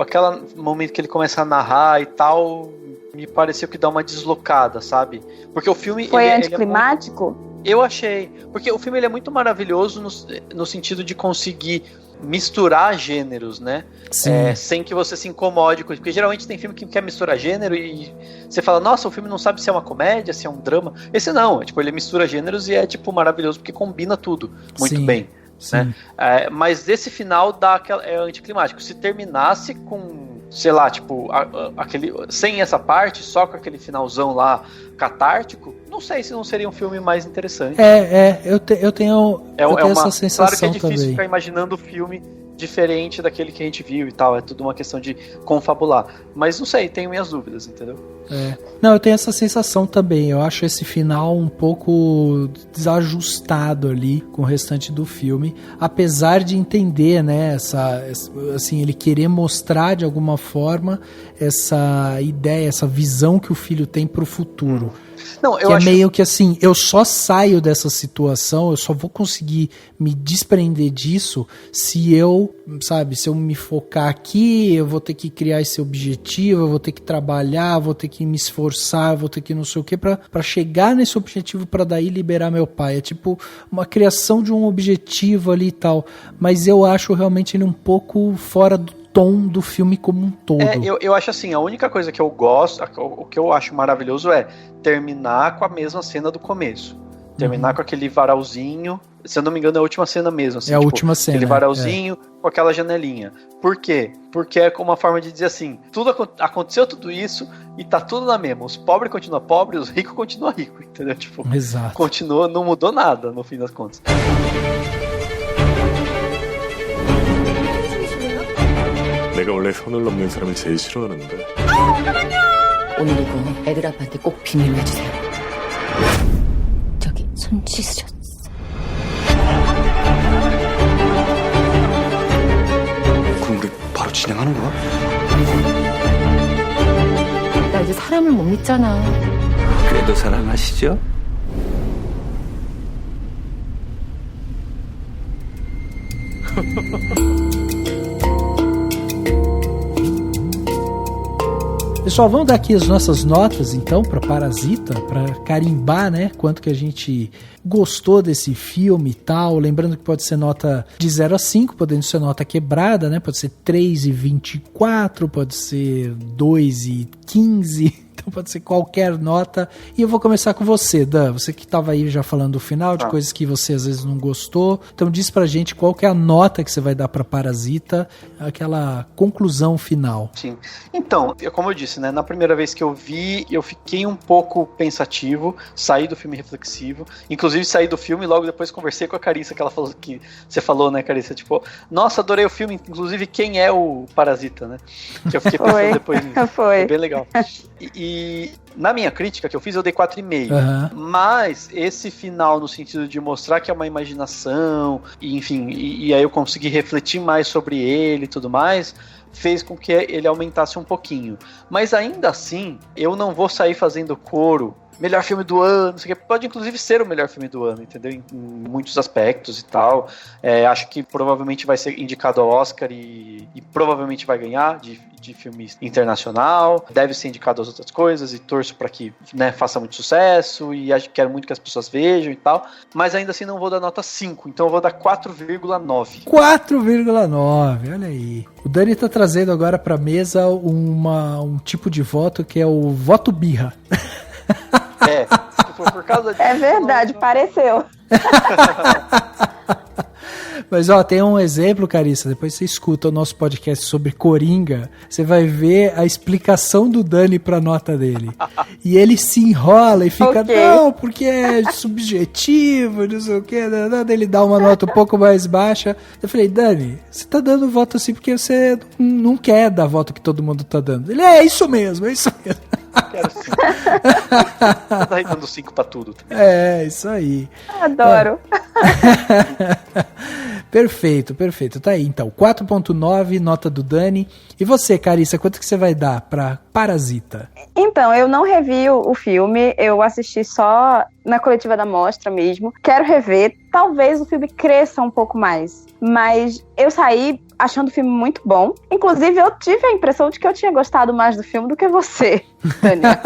aquele momento que ele começa a narrar e tal, me pareceu que dá uma deslocada, sabe? Porque o filme... Foi ele anticlimático? Eu achei. Porque o filme ele é muito maravilhoso no sentido de conseguir misturar gêneros, né? Sem que você se incomode com isso. Porque geralmente tem filme que quer misturar gênero e você fala, nossa, o filme não sabe se é uma comédia, se é um drama. Esse não, tipo, ele mistura gêneros e é tipo maravilhoso porque combina tudo muito bem. Né? Mas esse final é anticlimático. Se terminasse com, sei lá, tipo, sem essa parte, só com aquele finalzão lá catártico, não sei se não seria um filme mais interessante. Eu tenho essa sensação. Claro que é difícil também ficar imaginando o filme diferente daquele que a gente viu e tal, é tudo uma questão de confabular. Mas não sei, tenho minhas dúvidas, entendeu? Não, eu tenho essa sensação também. Eu acho esse final um pouco desajustado ali com o restante do filme, apesar de entender, né, assim, ele querer mostrar de alguma forma essa ideia, essa visão que o filho tem pro futuro. Não, eu que acho... é meio que assim, eu só saio dessa situação, eu só vou conseguir me desprender disso se eu, sabe, se eu me focar aqui, eu vou ter que criar esse objetivo, eu vou ter que trabalhar, vou ter que me esforçar, vou ter que não sei o que pra chegar nesse objetivo, pra daí liberar meu pai. É tipo uma criação de um objetivo ali e tal, mas eu acho realmente ele um pouco fora do tom do filme como um todo. Eu acho assim, a única coisa que eu gosto, o que eu acho maravilhoso é terminar com a mesma cena do começo. Terminar com aquele varalzinho, se eu não me engano é a última cena mesmo. Assim, é a última cena. Aquele varalzinho com aquela janelinha. Por quê? Porque é como uma forma de dizer assim, aconteceu tudo isso e tá tudo na mesma. Os pobres continuam pobres, os ricos continuam ricos, entendeu? Tipo, exato. Continua, não mudou nada no fim das contas. 내가 원래 선을 넘는 사람을 제일 싫어하는데. 오늘 이거 애들 아빠한테 꼭 비밀로 해주세요. 저기 손 씻으셨어. 그럼 우리 바로 진행하는 거야? 나 이제 사람을 못 믿잖아. 그래도 사랑하시죠? Pessoal, vamos dar aqui as nossas notas, então, para Parasita, para carimbar, né, quanto que a gente gostou desse filme e tal. Lembrando que pode ser nota de 0 a 5, podendo ser nota quebrada, né, pode ser 3,24, pode ser 2,15, então pode ser qualquer nota. E eu vou começar com você, Dan, você que estava aí já falando do final, de coisas que você às vezes não gostou. Então diz pra gente qual que é a nota que você vai dar pra Parasita, aquela conclusão final. Sim. Então, como eu disse, né, na primeira vez que eu vi, eu fiquei um pouco pensativo, saí do filme reflexivo, inclusive saí do filme e logo depois conversei com a Carissa, que ela falou que você falou, né, Carissa, tipo, nossa, adorei o filme, inclusive quem é o Parasita, né? Que eu fiquei pensando depois nisso. Foi bem legal. E na minha crítica que eu fiz, eu dei 4,5. Mas esse final, no sentido de mostrar que é uma imaginação, e, enfim, e aí eu consegui refletir mais sobre ele e tudo mais, fez com que ele aumentasse um pouquinho. Mas ainda assim, eu não vou sair fazendo coro. Melhor filme do ano, pode inclusive ser o melhor filme do ano, entendeu? Em muitos aspectos e tal. Acho que provavelmente vai ser indicado ao Oscar e provavelmente vai ganhar de filme internacional. Deve ser indicado às outras coisas e torço para que, né, faça muito sucesso e quero muito que as pessoas vejam e tal. Mas ainda assim não vou dar nota 5, então eu vou dar 4,9. 4,9, olha aí. O Dani tá trazendo agora pra mesa um tipo de voto que é o voto birra. Se for por causa disso, é verdade, pareceu. Mas ó, tem um exemplo, Carissa, depois você escuta o nosso podcast sobre Coringa, você vai ver a explicação do Dani pra nota dele. E ele se enrola e fica, não, porque é subjetivo, não sei o que, ele dá uma nota um pouco mais baixa. Eu falei, Dani, você tá dando voto assim porque você não quer dar voto que todo mundo tá dando. Ele, é isso mesmo. Quero 5. Você tá aí dando 5 pra tudo. É, isso aí. Adoro. Perfeito. Tá aí, então. 4.9, nota do Dani. E você, Carissa, quanto que você vai dar pra Parasita? Então, eu não revi o filme, eu assisti só na coletiva da mostra mesmo. Quero rever, talvez o filme cresça um pouco mais. Mas eu saí achando o filme muito bom. Inclusive, eu tive a impressão de que eu tinha gostado mais do filme do que você, Daniel.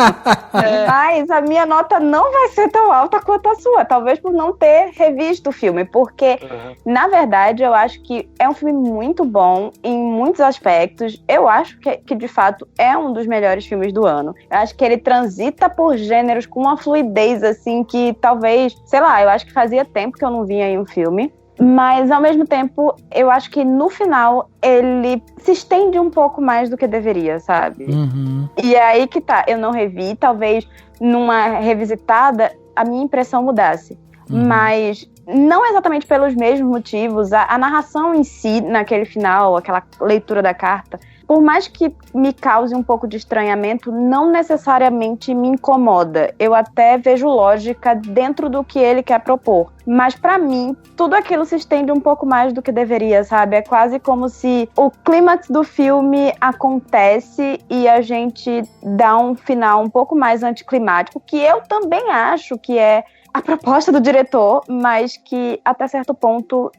Mas a minha nota não vai ser tão alta quanto a sua. Talvez por não ter revisto o filme. Porque, na verdade, eu acho que é um filme muito bom em muitos aspectos. Eu acho que de fato, é um dos melhores filmes do ano. Eu acho que ele transita por gêneros com uma fluidez, assim, que talvez... Sei lá, eu acho que fazia tempo que eu não via em um filme. Mas, ao mesmo tempo, eu acho que no final ele se estende um pouco mais do que deveria, sabe? Uhum. E é aí que tá. Eu não revi, talvez numa revisitada a minha impressão mudasse. Uhum. Mas não exatamente pelos mesmos motivos. A narração em si, naquele final, aquela leitura da carta, por mais que me cause um pouco de estranhamento, não necessariamente me incomoda. Eu até vejo lógica dentro do que ele quer propor. Mas pra mim, tudo aquilo se estende um pouco mais do que deveria, sabe? É quase como se o clímax do filme acontece e a gente dá um final um pouco mais anticlimático, que eu também acho que é a proposta do diretor, mas que até certo ponto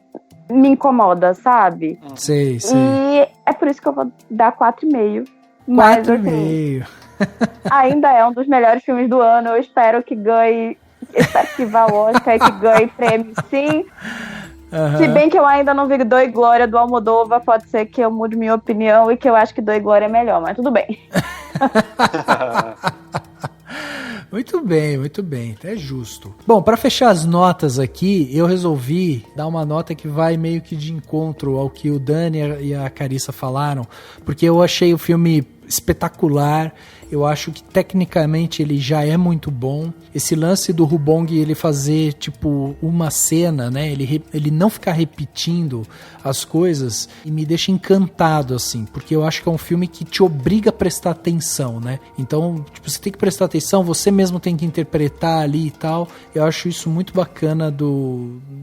me incomoda, sabe? Sei. E é por isso que eu vou dar 4,5. 4,5. Assim, ainda é um dos melhores filmes do ano. Eu espero que ganhe, espero que vá ao Oscar e que ganhe prêmio, sim. Uhum. Se bem que eu ainda não vi Dor e Glória do Almodóvar, pode ser que eu mude minha opinião e que eu acho que Dor e Glória é melhor, mas tudo bem. Muito bem, é justo. Bom, para fechar as notas aqui, eu resolvi dar uma nota que vai meio que de encontro ao que o Dani e a Carissa falaram, porque eu achei o filme espetacular. Eu acho que tecnicamente ele já é muito bom. Esse lance do Rubong, ele fazer tipo uma cena, né? Ele não ficar repetindo as coisas e me deixa encantado, assim, porque eu acho que é um filme que te obriga a prestar atenção, né? Então, tipo, você tem que prestar atenção, você mesmo tem que interpretar ali e tal. Eu acho isso muito bacana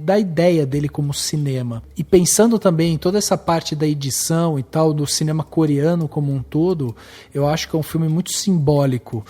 da ideia dele como cinema. E pensando também em toda essa parte da edição e tal, do cinema coreano como um todo, eu acho que é um filme muito simbólico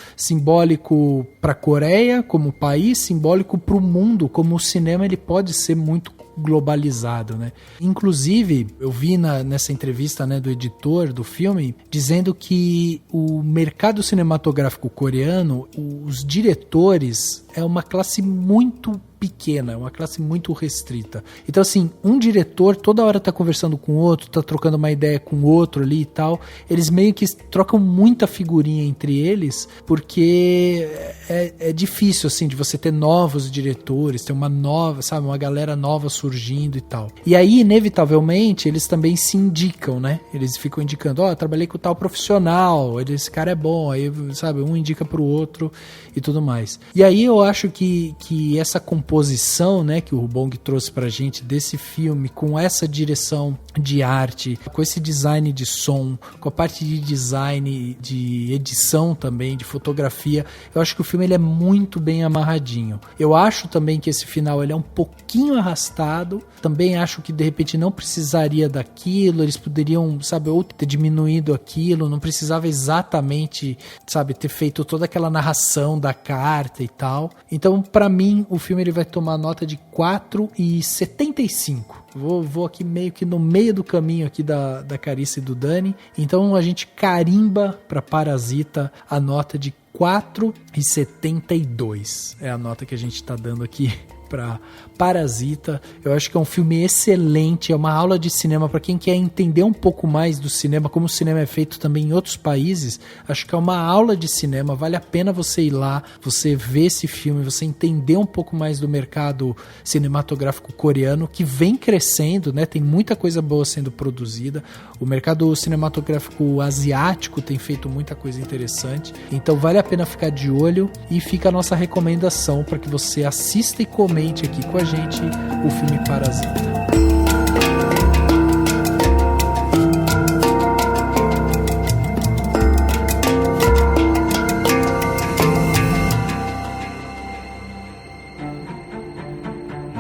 para a Coreia como país, simbólico para o mundo, como o cinema ele pode ser muito globalizado, né? Inclusive, eu vi nessa entrevista, né, do editor do filme, dizendo que o mercado cinematográfico coreano, os diretores, é uma classe muito pequena, é uma classe muito restrita. Então, assim, um diretor toda hora tá conversando com o outro, tá trocando uma ideia com o outro ali e tal. Eles meio que trocam muita figurinha entre eles, porque é difícil, assim, de você ter novos diretores, ter uma nova, sabe, uma galera nova surgindo e tal. E aí, inevitavelmente, eles também se indicam, né? Eles ficam indicando, trabalhei com tal profissional, esse cara é bom, aí, sabe, um indica pro outro e tudo mais. E aí eu acho que essa composição, né, que o Rubong trouxe pra gente desse filme, com essa direção de arte, com esse design de som, com a parte de design, de edição também, de fotografia, eu acho que o filme ele é muito bem amarradinho. Eu acho também que esse final ele é um pouquinho arrastado, também acho que de repente não precisaria daquilo, eles poderiam, sabe, ou ter diminuído aquilo, não precisava exatamente, sabe, ter feito toda aquela narração da carta e tal. Então, pra mim, o filme ele vai tomar nota de 4,75. Vou aqui meio que no meio do caminho aqui da Carissa e do Dani. Então a gente carimba para Parasita a nota de 4,72. É a nota que a gente tá dando aqui para Parasita. Eu acho que é um filme excelente, é uma aula de cinema para quem quer entender um pouco mais do cinema, como o cinema é feito também em outros países. Acho que é uma aula de cinema, vale a pena você ir lá, você ver esse filme, você entender um pouco mais do mercado cinematográfico coreano, que vem crescendo, né? Tem muita coisa boa sendo produzida. O mercado cinematográfico asiático tem feito muita coisa interessante. Então vale a pena ficar de olho, e fica a nossa recomendação para que você assista e comente aqui com a gente o filme Parasita.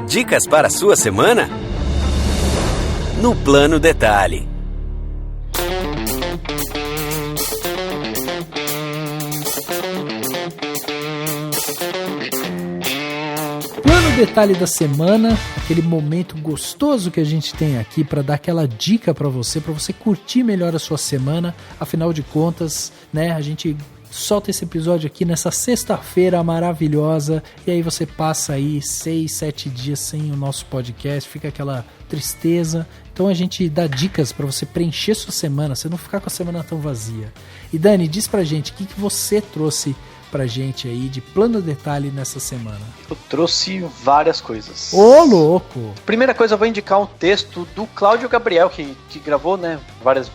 Dicas para a sua semana? no Plano Detalhe. Plano Detalhe da semana, aquele momento gostoso que a gente tem aqui para dar aquela dica para você curtir melhor a sua semana. Afinal de contas, né, a gente solta esse episódio aqui nessa sexta-feira maravilhosa e aí você passa aí 6, 7 dias sem o nosso podcast, fica aquela tristeza. Então a gente dá dicas para você preencher sua semana, você não ficar com a semana tão vazia. E Dani, diz pra gente, o que você trouxe pra gente aí de Plano Detalhe nessa semana? Eu trouxe várias coisas. Ô, louco! Primeira coisa, eu vou indicar um texto do Cláudio Gabriel, que gravou, né,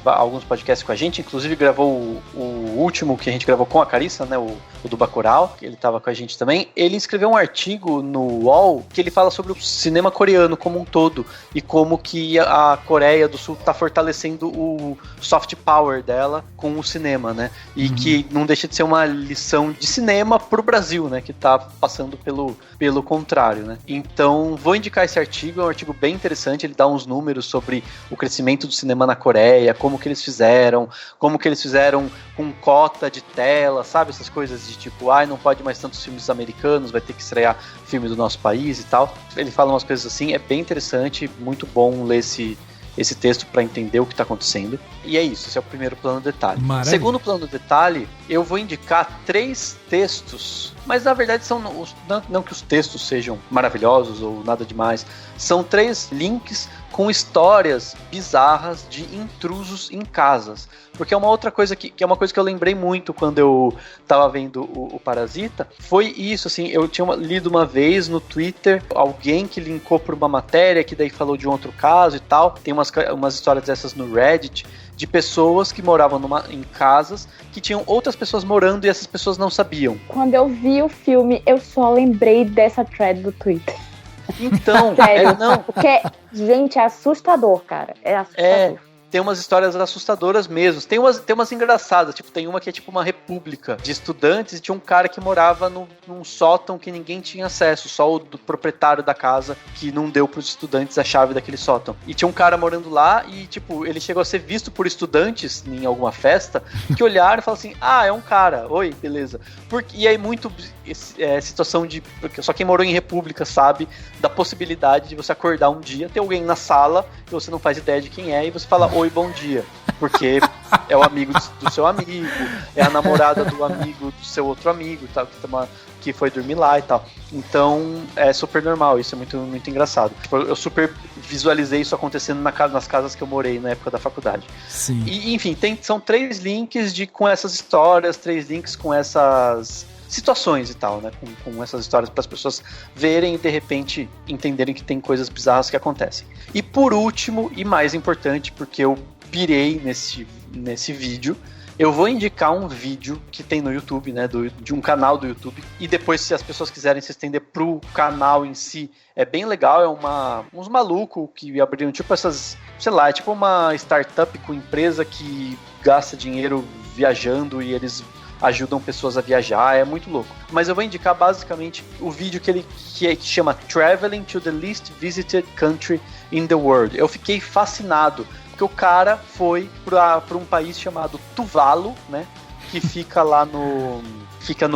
alguns podcasts com a gente, inclusive gravou o último que a gente gravou com a Carissa, né, o do Bacurau, que ele estava com a gente também. Ele escreveu um artigo no UOL que ele fala sobre o cinema coreano como um todo e como que a Coreia do Sul está fortalecendo o soft power dela com o cinema, né, e que não deixa de ser uma lição de cinema pro Brasil, né, que tá passando pelo contrário, né. Então, vou indicar esse artigo, é um artigo bem interessante, ele dá uns números sobre o crescimento do cinema na Coreia, como que eles fizeram com cota de tela, sabe, essas coisas de tipo, não pode mais tantos filmes americanos, vai ter que estrear filme do nosso país e tal. Ele fala umas coisas assim, é bem interessante, muito bom ler esse texto para entender o que está acontecendo. E é isso, esse é o primeiro plano detalhe. Maravilha. Segundo plano detalhe, eu vou indicar 3 textos, mas na verdade são não que os textos sejam maravilhosos ou nada demais, são 3 links com histórias bizarras de intrusos em casas. Porque é uma outra coisa que é uma coisa que eu lembrei muito quando eu tava vendo o Parasita, foi isso, assim, eu tinha lido uma vez no Twitter, alguém que linkou por uma matéria, que daí falou de um outro caso e tal, tem umas histórias dessas no Reddit, de pessoas que moravam em casas, que tinham outras pessoas morando e essas pessoas não sabiam. Quando eu vi o filme, eu só lembrei dessa thread do Twitter. Então, sério, porque, gente, é assustador, cara, é assustador. Tem umas histórias assustadoras mesmo. Tem umas engraçadas. Tipo, tem uma que é tipo uma república de estudantes e tinha um cara que morava num sótão que ninguém tinha acesso, só o do proprietário da casa que não deu pros estudantes a chave daquele sótão. E tinha um cara morando lá e, tipo, ele chegou a ser visto por estudantes em alguma festa que olharam e falaram assim, é um cara, oi, beleza. E aí muito situação de... Só quem morou em república sabe da possibilidade de você acordar um dia, ter alguém na sala que você não faz ideia de quem é e você fala, oi, bom dia, porque é o amigo do seu amigo, é a namorada do amigo do seu outro amigo, tal, que foi dormir lá e tal. Então é super normal, isso é muito, muito engraçado. Eu super visualizei isso acontecendo nas casas que eu morei na época da faculdade. Sim. E, enfim, são 3 links com essas histórias, 3 links com essas situações e tal, né? Com essas histórias para as pessoas verem e de repente entenderem que tem coisas bizarras que acontecem. E por último, e mais importante, porque eu pirei nesse vídeo, eu vou indicar um vídeo que tem no YouTube, né? De um canal do YouTube. E depois, se as pessoas quiserem se estender pro canal em si, é bem legal. É uns malucos que abriram tipo essas, sei lá, é tipo uma startup com empresa que gasta dinheiro viajando e eles ajudam pessoas a viajar, é muito louco. Mas eu vou indicar basicamente o vídeo que chama Traveling to the Least Visited Country in the World. Eu fiquei fascinado, porque o cara foi para um país chamado Tuvalu, né, que fica lá no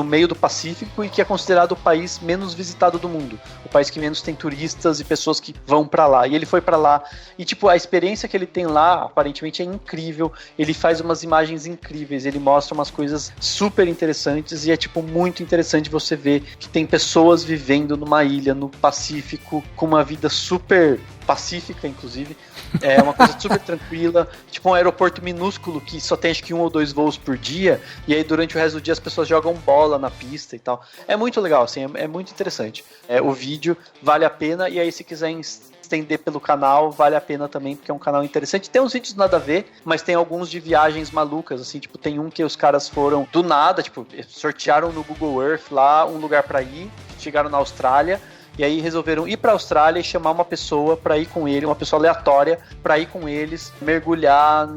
meio do Pacífico e que é considerado o país menos visitado do mundo, o país que menos tem turistas e pessoas que vão pra lá, e ele foi pra lá, e tipo, a experiência que ele tem lá, aparentemente é incrível, ele faz umas imagens incríveis, ele mostra umas coisas super interessantes, e é tipo, muito interessante você ver que tem pessoas vivendo numa ilha, no Pacífico, com uma vida super pacífica, inclusive, é uma coisa super tranquila, tipo um aeroporto minúsculo que só tem acho que 1 ou 2 voos por dia, e aí durante o resto do dia as pessoas jogam bola na pista e tal. É muito legal, assim, é muito interessante. O vídeo vale a pena, e aí se quiser estender pelo canal, vale a pena também, porque é um canal interessante. Tem uns vídeos nada a ver, mas tem alguns de viagens malucas, assim, tipo, tem um que os caras foram do nada, tipo, sortearam no Google Earth lá um lugar pra ir, chegaram na Austrália, E aí resolveram ir pra Austrália e chamar uma pessoa pra ir com ele, uma pessoa aleatória, pra ir com eles mergulhar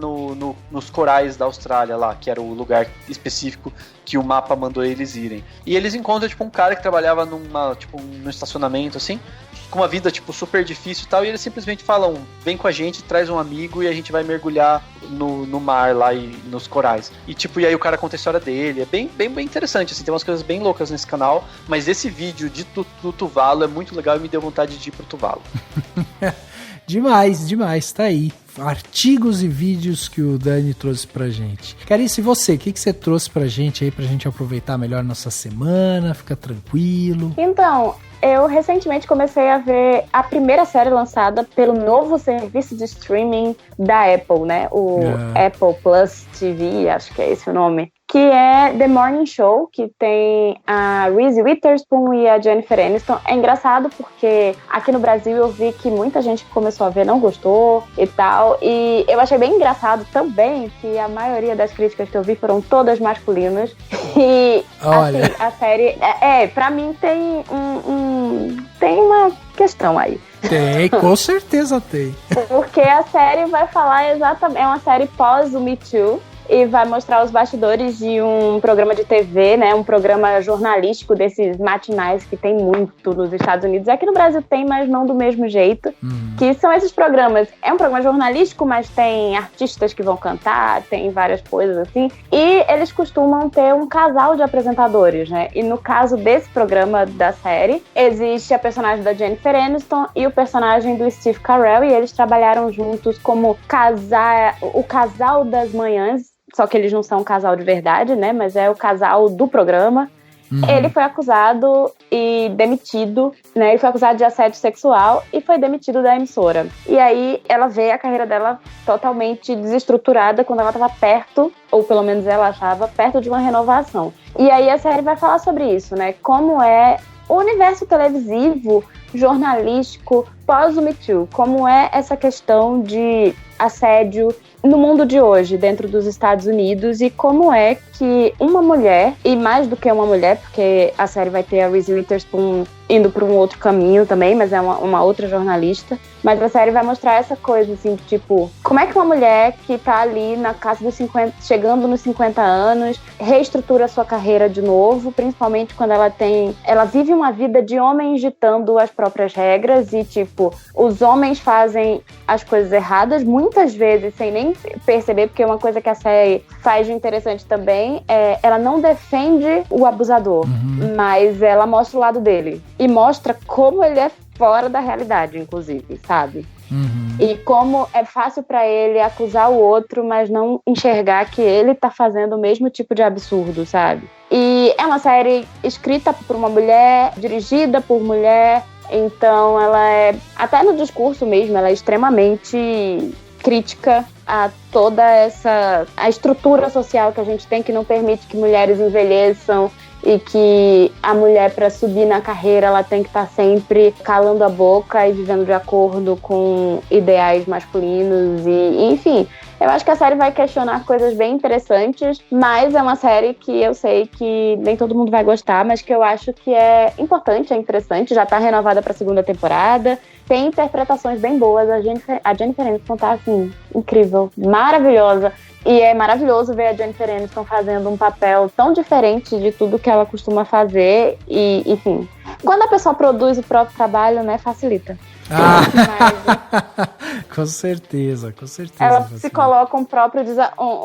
nos corais da Austrália lá, que era o lugar específico que o mapa mandou eles irem. E eles encontram, tipo, um cara que trabalhava num estacionamento, assim, com uma vida, tipo, super difícil e tal, e eles simplesmente falam, vem com a gente, traz um amigo e a gente vai mergulhar no mar lá e nos corais. E, tipo, e aí o cara conta a história dele. É bem interessante, assim, tem umas coisas bem loucas nesse canal, mas esse vídeo do Tuvalu é muito legal e me deu vontade de ir pro Tuvalu. Demais, tá aí. Artigos e vídeos que o Dani trouxe pra gente. Carice, e você? O que você trouxe pra gente aí, pra gente aproveitar melhor nossa semana, ficar tranquilo? Então, eu recentemente comecei a ver a primeira série lançada pelo novo serviço de streaming da Apple, né? O Apple Plus TV, acho que é esse o nome. Que é The Morning Show, que tem a Reese Witherspoon e a Jennifer Aniston. É engraçado porque aqui no Brasil eu vi que muita gente que começou a ver não gostou e tal. E eu achei bem engraçado também que a maioria das críticas que eu vi foram todas masculinas. E olha, assim, a série... pra mim tem tem uma questão aí. Tem, com certeza tem. Porque a série vai falar exatamente... É uma série pós o Me Too. E vai mostrar os bastidores de um programa de TV, né? Um programa jornalístico desses matinais que tem muito nos Estados Unidos. Aqui no Brasil tem, mas não do mesmo jeito. Que são esses programas. É um programa jornalístico, mas tem artistas que vão cantar, tem várias coisas assim. E eles costumam ter um casal de apresentadores, né? E no caso desse programa da série, existe a personagem da Jennifer Aniston e o personagem do Steve Carell. E eles trabalharam juntos como o casal das manhãs. Só que eles não são um casal de verdade, né? Mas é o casal do programa. Ele foi acusado e demitido, né? Ele foi acusado de assédio sexual e foi demitido da emissora. E aí ela vê a carreira dela totalmente desestruturada quando ela estava perto, ou pelo menos ela achava, perto de uma renovação. E aí a série vai falar sobre isso, né? Como é o universo televisivo, jornalístico, pós o Me Too. Como é essa questão de assédio no mundo de hoje, dentro dos Estados Unidos, e como é que uma mulher, e mais do que uma mulher, porque a série vai ter a Reese Witherspoon indo para um outro caminho também, mas é uma outra jornalista, mas a série vai mostrar essa coisa, assim, tipo, como é que uma mulher que tá ali na casa dos 50, chegando nos 50 anos, reestrutura a sua carreira de novo, principalmente quando ela vive uma vida de homens ditando as próprias regras e, tipo, os homens fazem as coisas erradas, muitas vezes sem nem perceber, porque uma coisa que a série faz de interessante também é ela não defende o abusador, mas ela mostra o lado dele e mostra como ele é fora da realidade, inclusive, sabe? E como é fácil pra ele acusar o outro, mas não enxergar que ele tá fazendo o mesmo tipo de absurdo, sabe? E é uma série escrita por uma mulher, dirigida por mulher, então ela é, até no discurso mesmo, ela é extremamente crítica a toda a estrutura social que a gente tem, que não permite que mulheres envelheçam e que a mulher, para subir na carreira, ela tem que estar sempre calando a boca e vivendo de acordo com ideais masculinos e, enfim, eu acho que a série vai questionar coisas bem interessantes, mas é uma série que eu sei que nem todo mundo vai gostar, mas que eu acho que é importante, é interessante, já tá renovada pra segunda temporada, tem interpretações bem boas, a Jennifer Aniston tá, assim, incrível, maravilhosa. E é maravilhoso ver a Jennifer Aniston fazendo um papel tão diferente de tudo que ela costuma fazer. E, enfim, quando a pessoa produz o próprio trabalho, né, facilita. Com certeza. Ela se coloca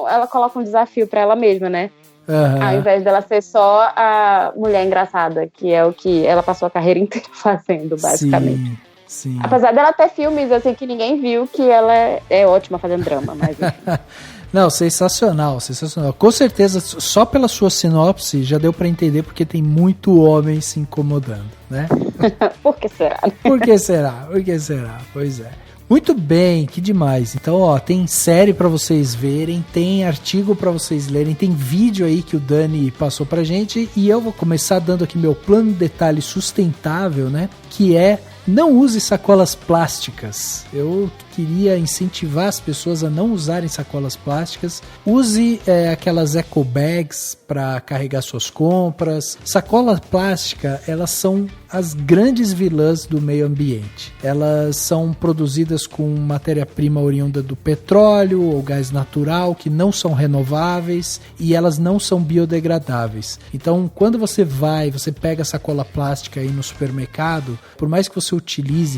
ela coloca um desafio pra ela mesma, né? Ao invés dela ser só a mulher engraçada, que é o que ela passou a carreira inteira fazendo, basicamente. Sim. Apesar dela ter filmes assim que ninguém viu, que ela é ótima fazendo drama, mas enfim. Não, sensacional. Com certeza, só pela sua sinopse já deu pra entender porque tem muito homem se incomodando, né? Por que será? Por que será? Pois é. Muito bem, que demais. Então, ó, tem série pra vocês verem, tem artigo pra vocês lerem, tem vídeo aí que o Dani passou pra gente e eu vou começar dando aqui meu plano de detalhe sustentável, né? Que é: não use sacolas plásticas. Eu queria incentivar as pessoas a não usarem sacolas plásticas. Use aquelas eco bags para carregar suas compras. Sacola plástica, elas são as grandes vilãs do meio ambiente. Elas são produzidas com matéria-prima oriunda do petróleo ou gás natural, que não são renováveis e elas não são biodegradáveis. Então, quando você pega a sacola plástica aí no supermercado, por mais que você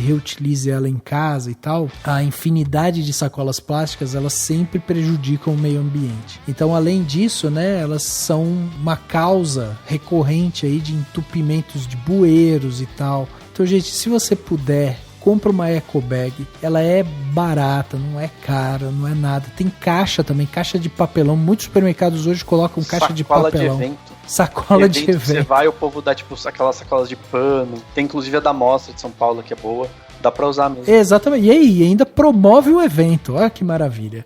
reutilize ela em casa e tal, a infinidade de sacolas plásticas, elas sempre prejudicam o meio ambiente. Então, além disso, né, elas são uma causa recorrente aí de entupimentos de bueiros e tal. Então, gente, se você puder, compra uma eco bag. Ela é barata, não é cara, não é nada. Tem caixa também, caixa de papelão. Muitos supermercados hoje colocam caixa de papelão. Sacola de evento. Você vai, o povo dá tipo aquelas sacolas de pano. Tem inclusive a da Mostra de São Paulo, que é boa. Dá pra usar mesmo. Exatamente. E aí, ainda promove o evento. Olha que maravilha.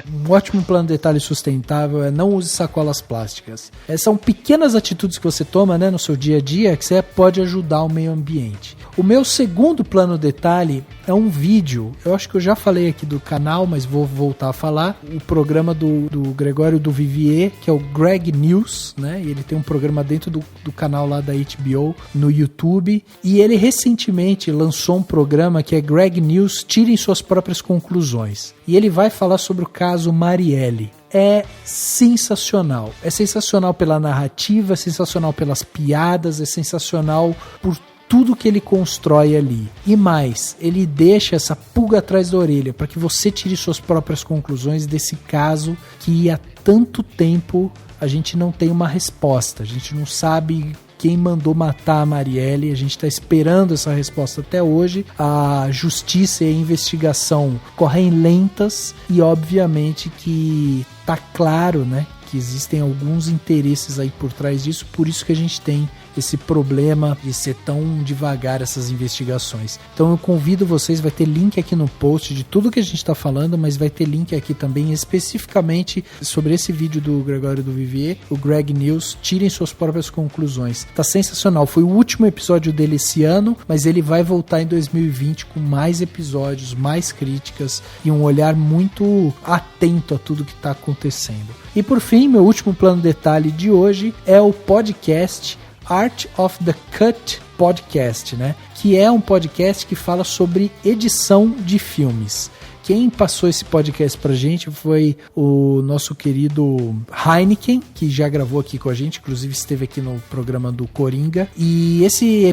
Um ótimo plano de detalhe sustentável é não use sacolas plásticas. São pequenas atitudes que você toma, né, no seu dia a dia que você pode ajudar o meio ambiente. O meu segundo plano de detalhe é um vídeo. Eu acho que eu já falei aqui do canal, mas vou voltar a falar. O programa do Gregório do Vivier, que é o Greg News, né? E ele tem um programa dentro do canal lá da HBO no YouTube. E ele recentemente lançou um programa que é Greg News, tirem suas próprias conclusões. E ele vai falar sobre o caso Marielle. É sensacional. É sensacional pela narrativa, é sensacional pelas piadas, é sensacional por tudo que ele constrói ali. E mais, ele deixa essa pulga atrás da orelha para que você tire suas próprias conclusões desse caso que há tanto tempo a gente não tem uma resposta. A gente não sabe quem mandou matar a Marielle. A gente está esperando essa resposta até hoje. A justiça e a investigação correm lentas e obviamente que tá claro, né, que existem alguns interesses aí por trás disso, por isso que a gente tem esse problema de ser tão devagar essas investigações. Então eu convido vocês, vai ter link aqui no post de tudo que a gente está falando, mas vai ter link aqui também especificamente sobre esse vídeo do Gregório do Vivier, o Greg News, tirem suas próprias conclusões. Tá sensacional, foi o último episódio dele esse ano, mas ele vai voltar em 2020 com mais episódios, mais críticas e um olhar muito atento a tudo que está acontecendo. E por fim, meu último plano de detalhe de hoje é o podcast Art of the Cut Podcast, né? Que é um podcast que fala sobre edição de filmes. Quem passou esse podcast pra gente foi o nosso querido Heineken, que já gravou aqui com a gente, inclusive esteve aqui no programa do Coringa. E esse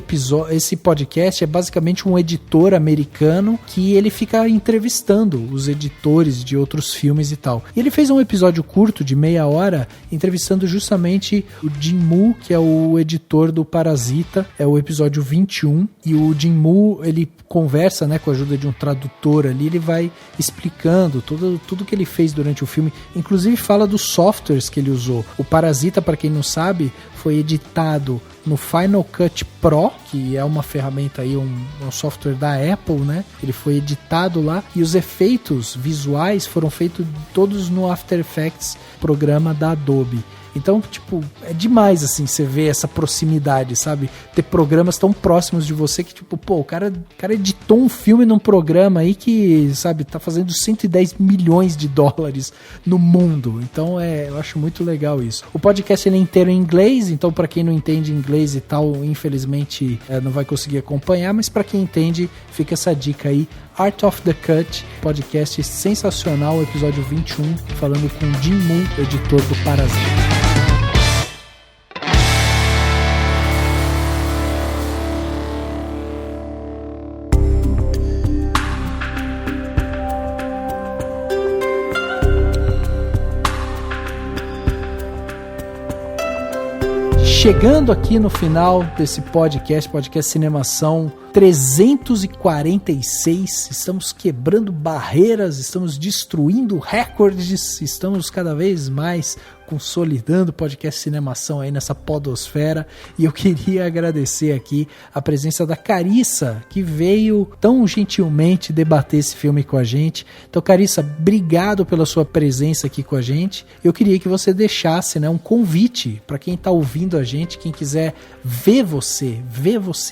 podcast é basicamente um editor americano que ele fica entrevistando os editores de outros filmes e tal. E ele fez um episódio curto de meia hora entrevistando justamente o Jim Woo, que é o editor do Parasita, é o episódio 21. E o Jim Woo, ele conversa, né, com a ajuda de um tradutor ali, ele vai explicando tudo que ele fez durante o filme, inclusive fala dos softwares que ele usou. O Parasita, para quem não sabe, foi editado no Final Cut Pro, que é uma ferramenta aí, um software da Apple, né? Ele foi editado lá e os efeitos visuais foram feitos todos no After Effects, programa da Adobe. Então, tipo, é demais, assim, você ver essa proximidade, sabe? Ter programas tão próximos de você que, tipo, pô, o cara editou um filme num programa aí que, sabe, tá fazendo 110 milhões de dólares no mundo. Então, eu acho muito legal isso. O podcast, ele é inteiro em inglês, então pra quem não entende inglês e tal, infelizmente, não vai conseguir acompanhar, mas pra quem entende, fica essa dica aí. Art of the Cut, podcast sensacional, episódio 21, falando com Jim Woo, editor do Parasita. Chegando aqui no final desse podcast Cinemação 346, estamos quebrando barreiras, estamos destruindo recordes, estamos cada vez mais consolidando o podcast Cinemação aí nessa podosfera. E eu queria agradecer aqui a presença da Carissa, que veio tão gentilmente debater esse filme com a gente. Então, Carissa, obrigado pela sua presença aqui com a gente. Eu queria que você deixasse, né, um convite para quem está ouvindo a gente, quem quiser ver você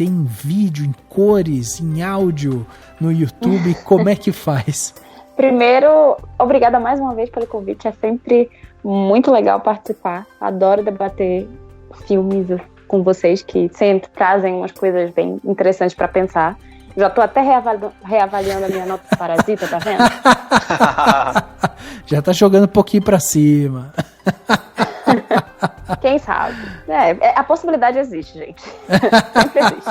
em vídeo, em cores, em áudio, no YouTube, como é que faz? Primeiro, obrigada mais uma vez pelo convite, é sempre muito legal participar, adoro debater filmes com vocês, que sempre trazem umas coisas bem interessantes para pensar. Já tô até reavaliando a minha nota do Parasita, tá vendo? Já tá jogando um pouquinho pra cima. Quem sabe? A possibilidade existe, gente. Sempre existe.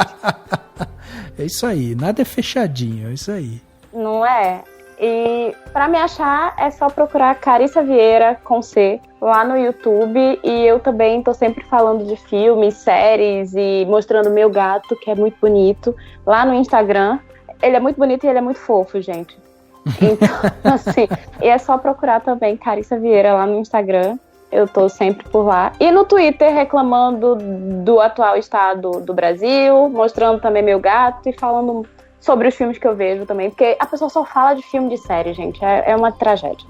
É isso aí, nada é fechadinho, é isso aí. Não é? E pra me achar é só procurar Carissa Vieira com C lá no YouTube, e eu também tô sempre falando de filmes, séries e mostrando meu gato, que é muito bonito, lá no Instagram. Ele é muito bonito e ele é muito fofo, gente. Então, assim, e é só procurar também Carissa Vieira lá no Instagram. Eu tô sempre por lá. E no Twitter reclamando do atual estado do Brasil, mostrando também meu gato e falando sobre os filmes que eu vejo também, porque a pessoa só fala de filme de série, gente. É uma tragédia.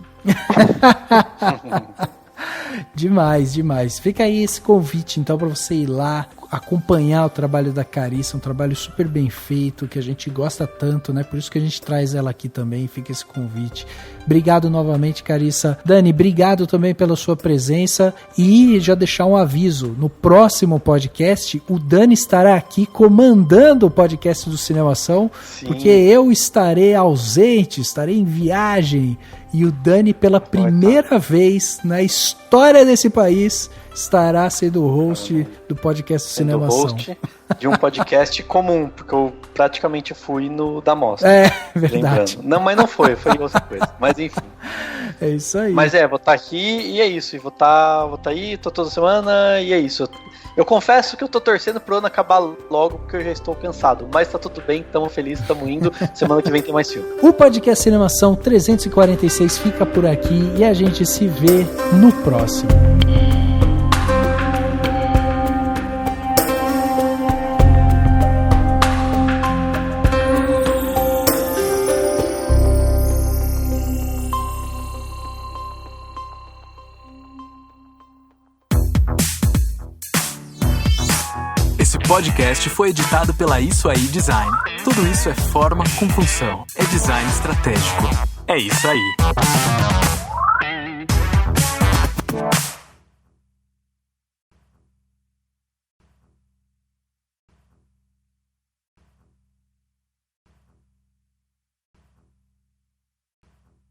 Demais. Fica aí esse convite, então, para você ir lá acompanhar o trabalho da Carissa, um trabalho super bem feito, que a gente gosta tanto, né? Por isso que a gente traz ela aqui também, fica esse convite. Obrigado novamente, Carissa. Dani, obrigado também pela sua presença, e já deixar um aviso, no próximo podcast, o Dani estará aqui comandando o podcast do Cinemação, porque eu estarei ausente, estarei em viagem, e o Dani, pela primeira vez na história desse país, estará sendo o host do podcast Cinemação. Host de um podcast comum, porque eu praticamente fui no da mostra. É, verdade. Lembrando. Não, mas não foi outra coisa. Mas enfim. É isso aí. Mas vou estar aqui e é isso. E vou estar aí, tô toda semana e é isso. Eu confesso que eu tô torcendo pro ano acabar logo, porque eu já estou cansado. Mas tá tudo bem, tamo feliz, tamo indo. Semana que vem tem mais filme. O podcast Cinemação 346 fica por aqui e a gente se vê no próximo. Esse podcast foi editado pela Isso Aí Design. Tudo isso é forma com função. É design estratégico. É isso aí.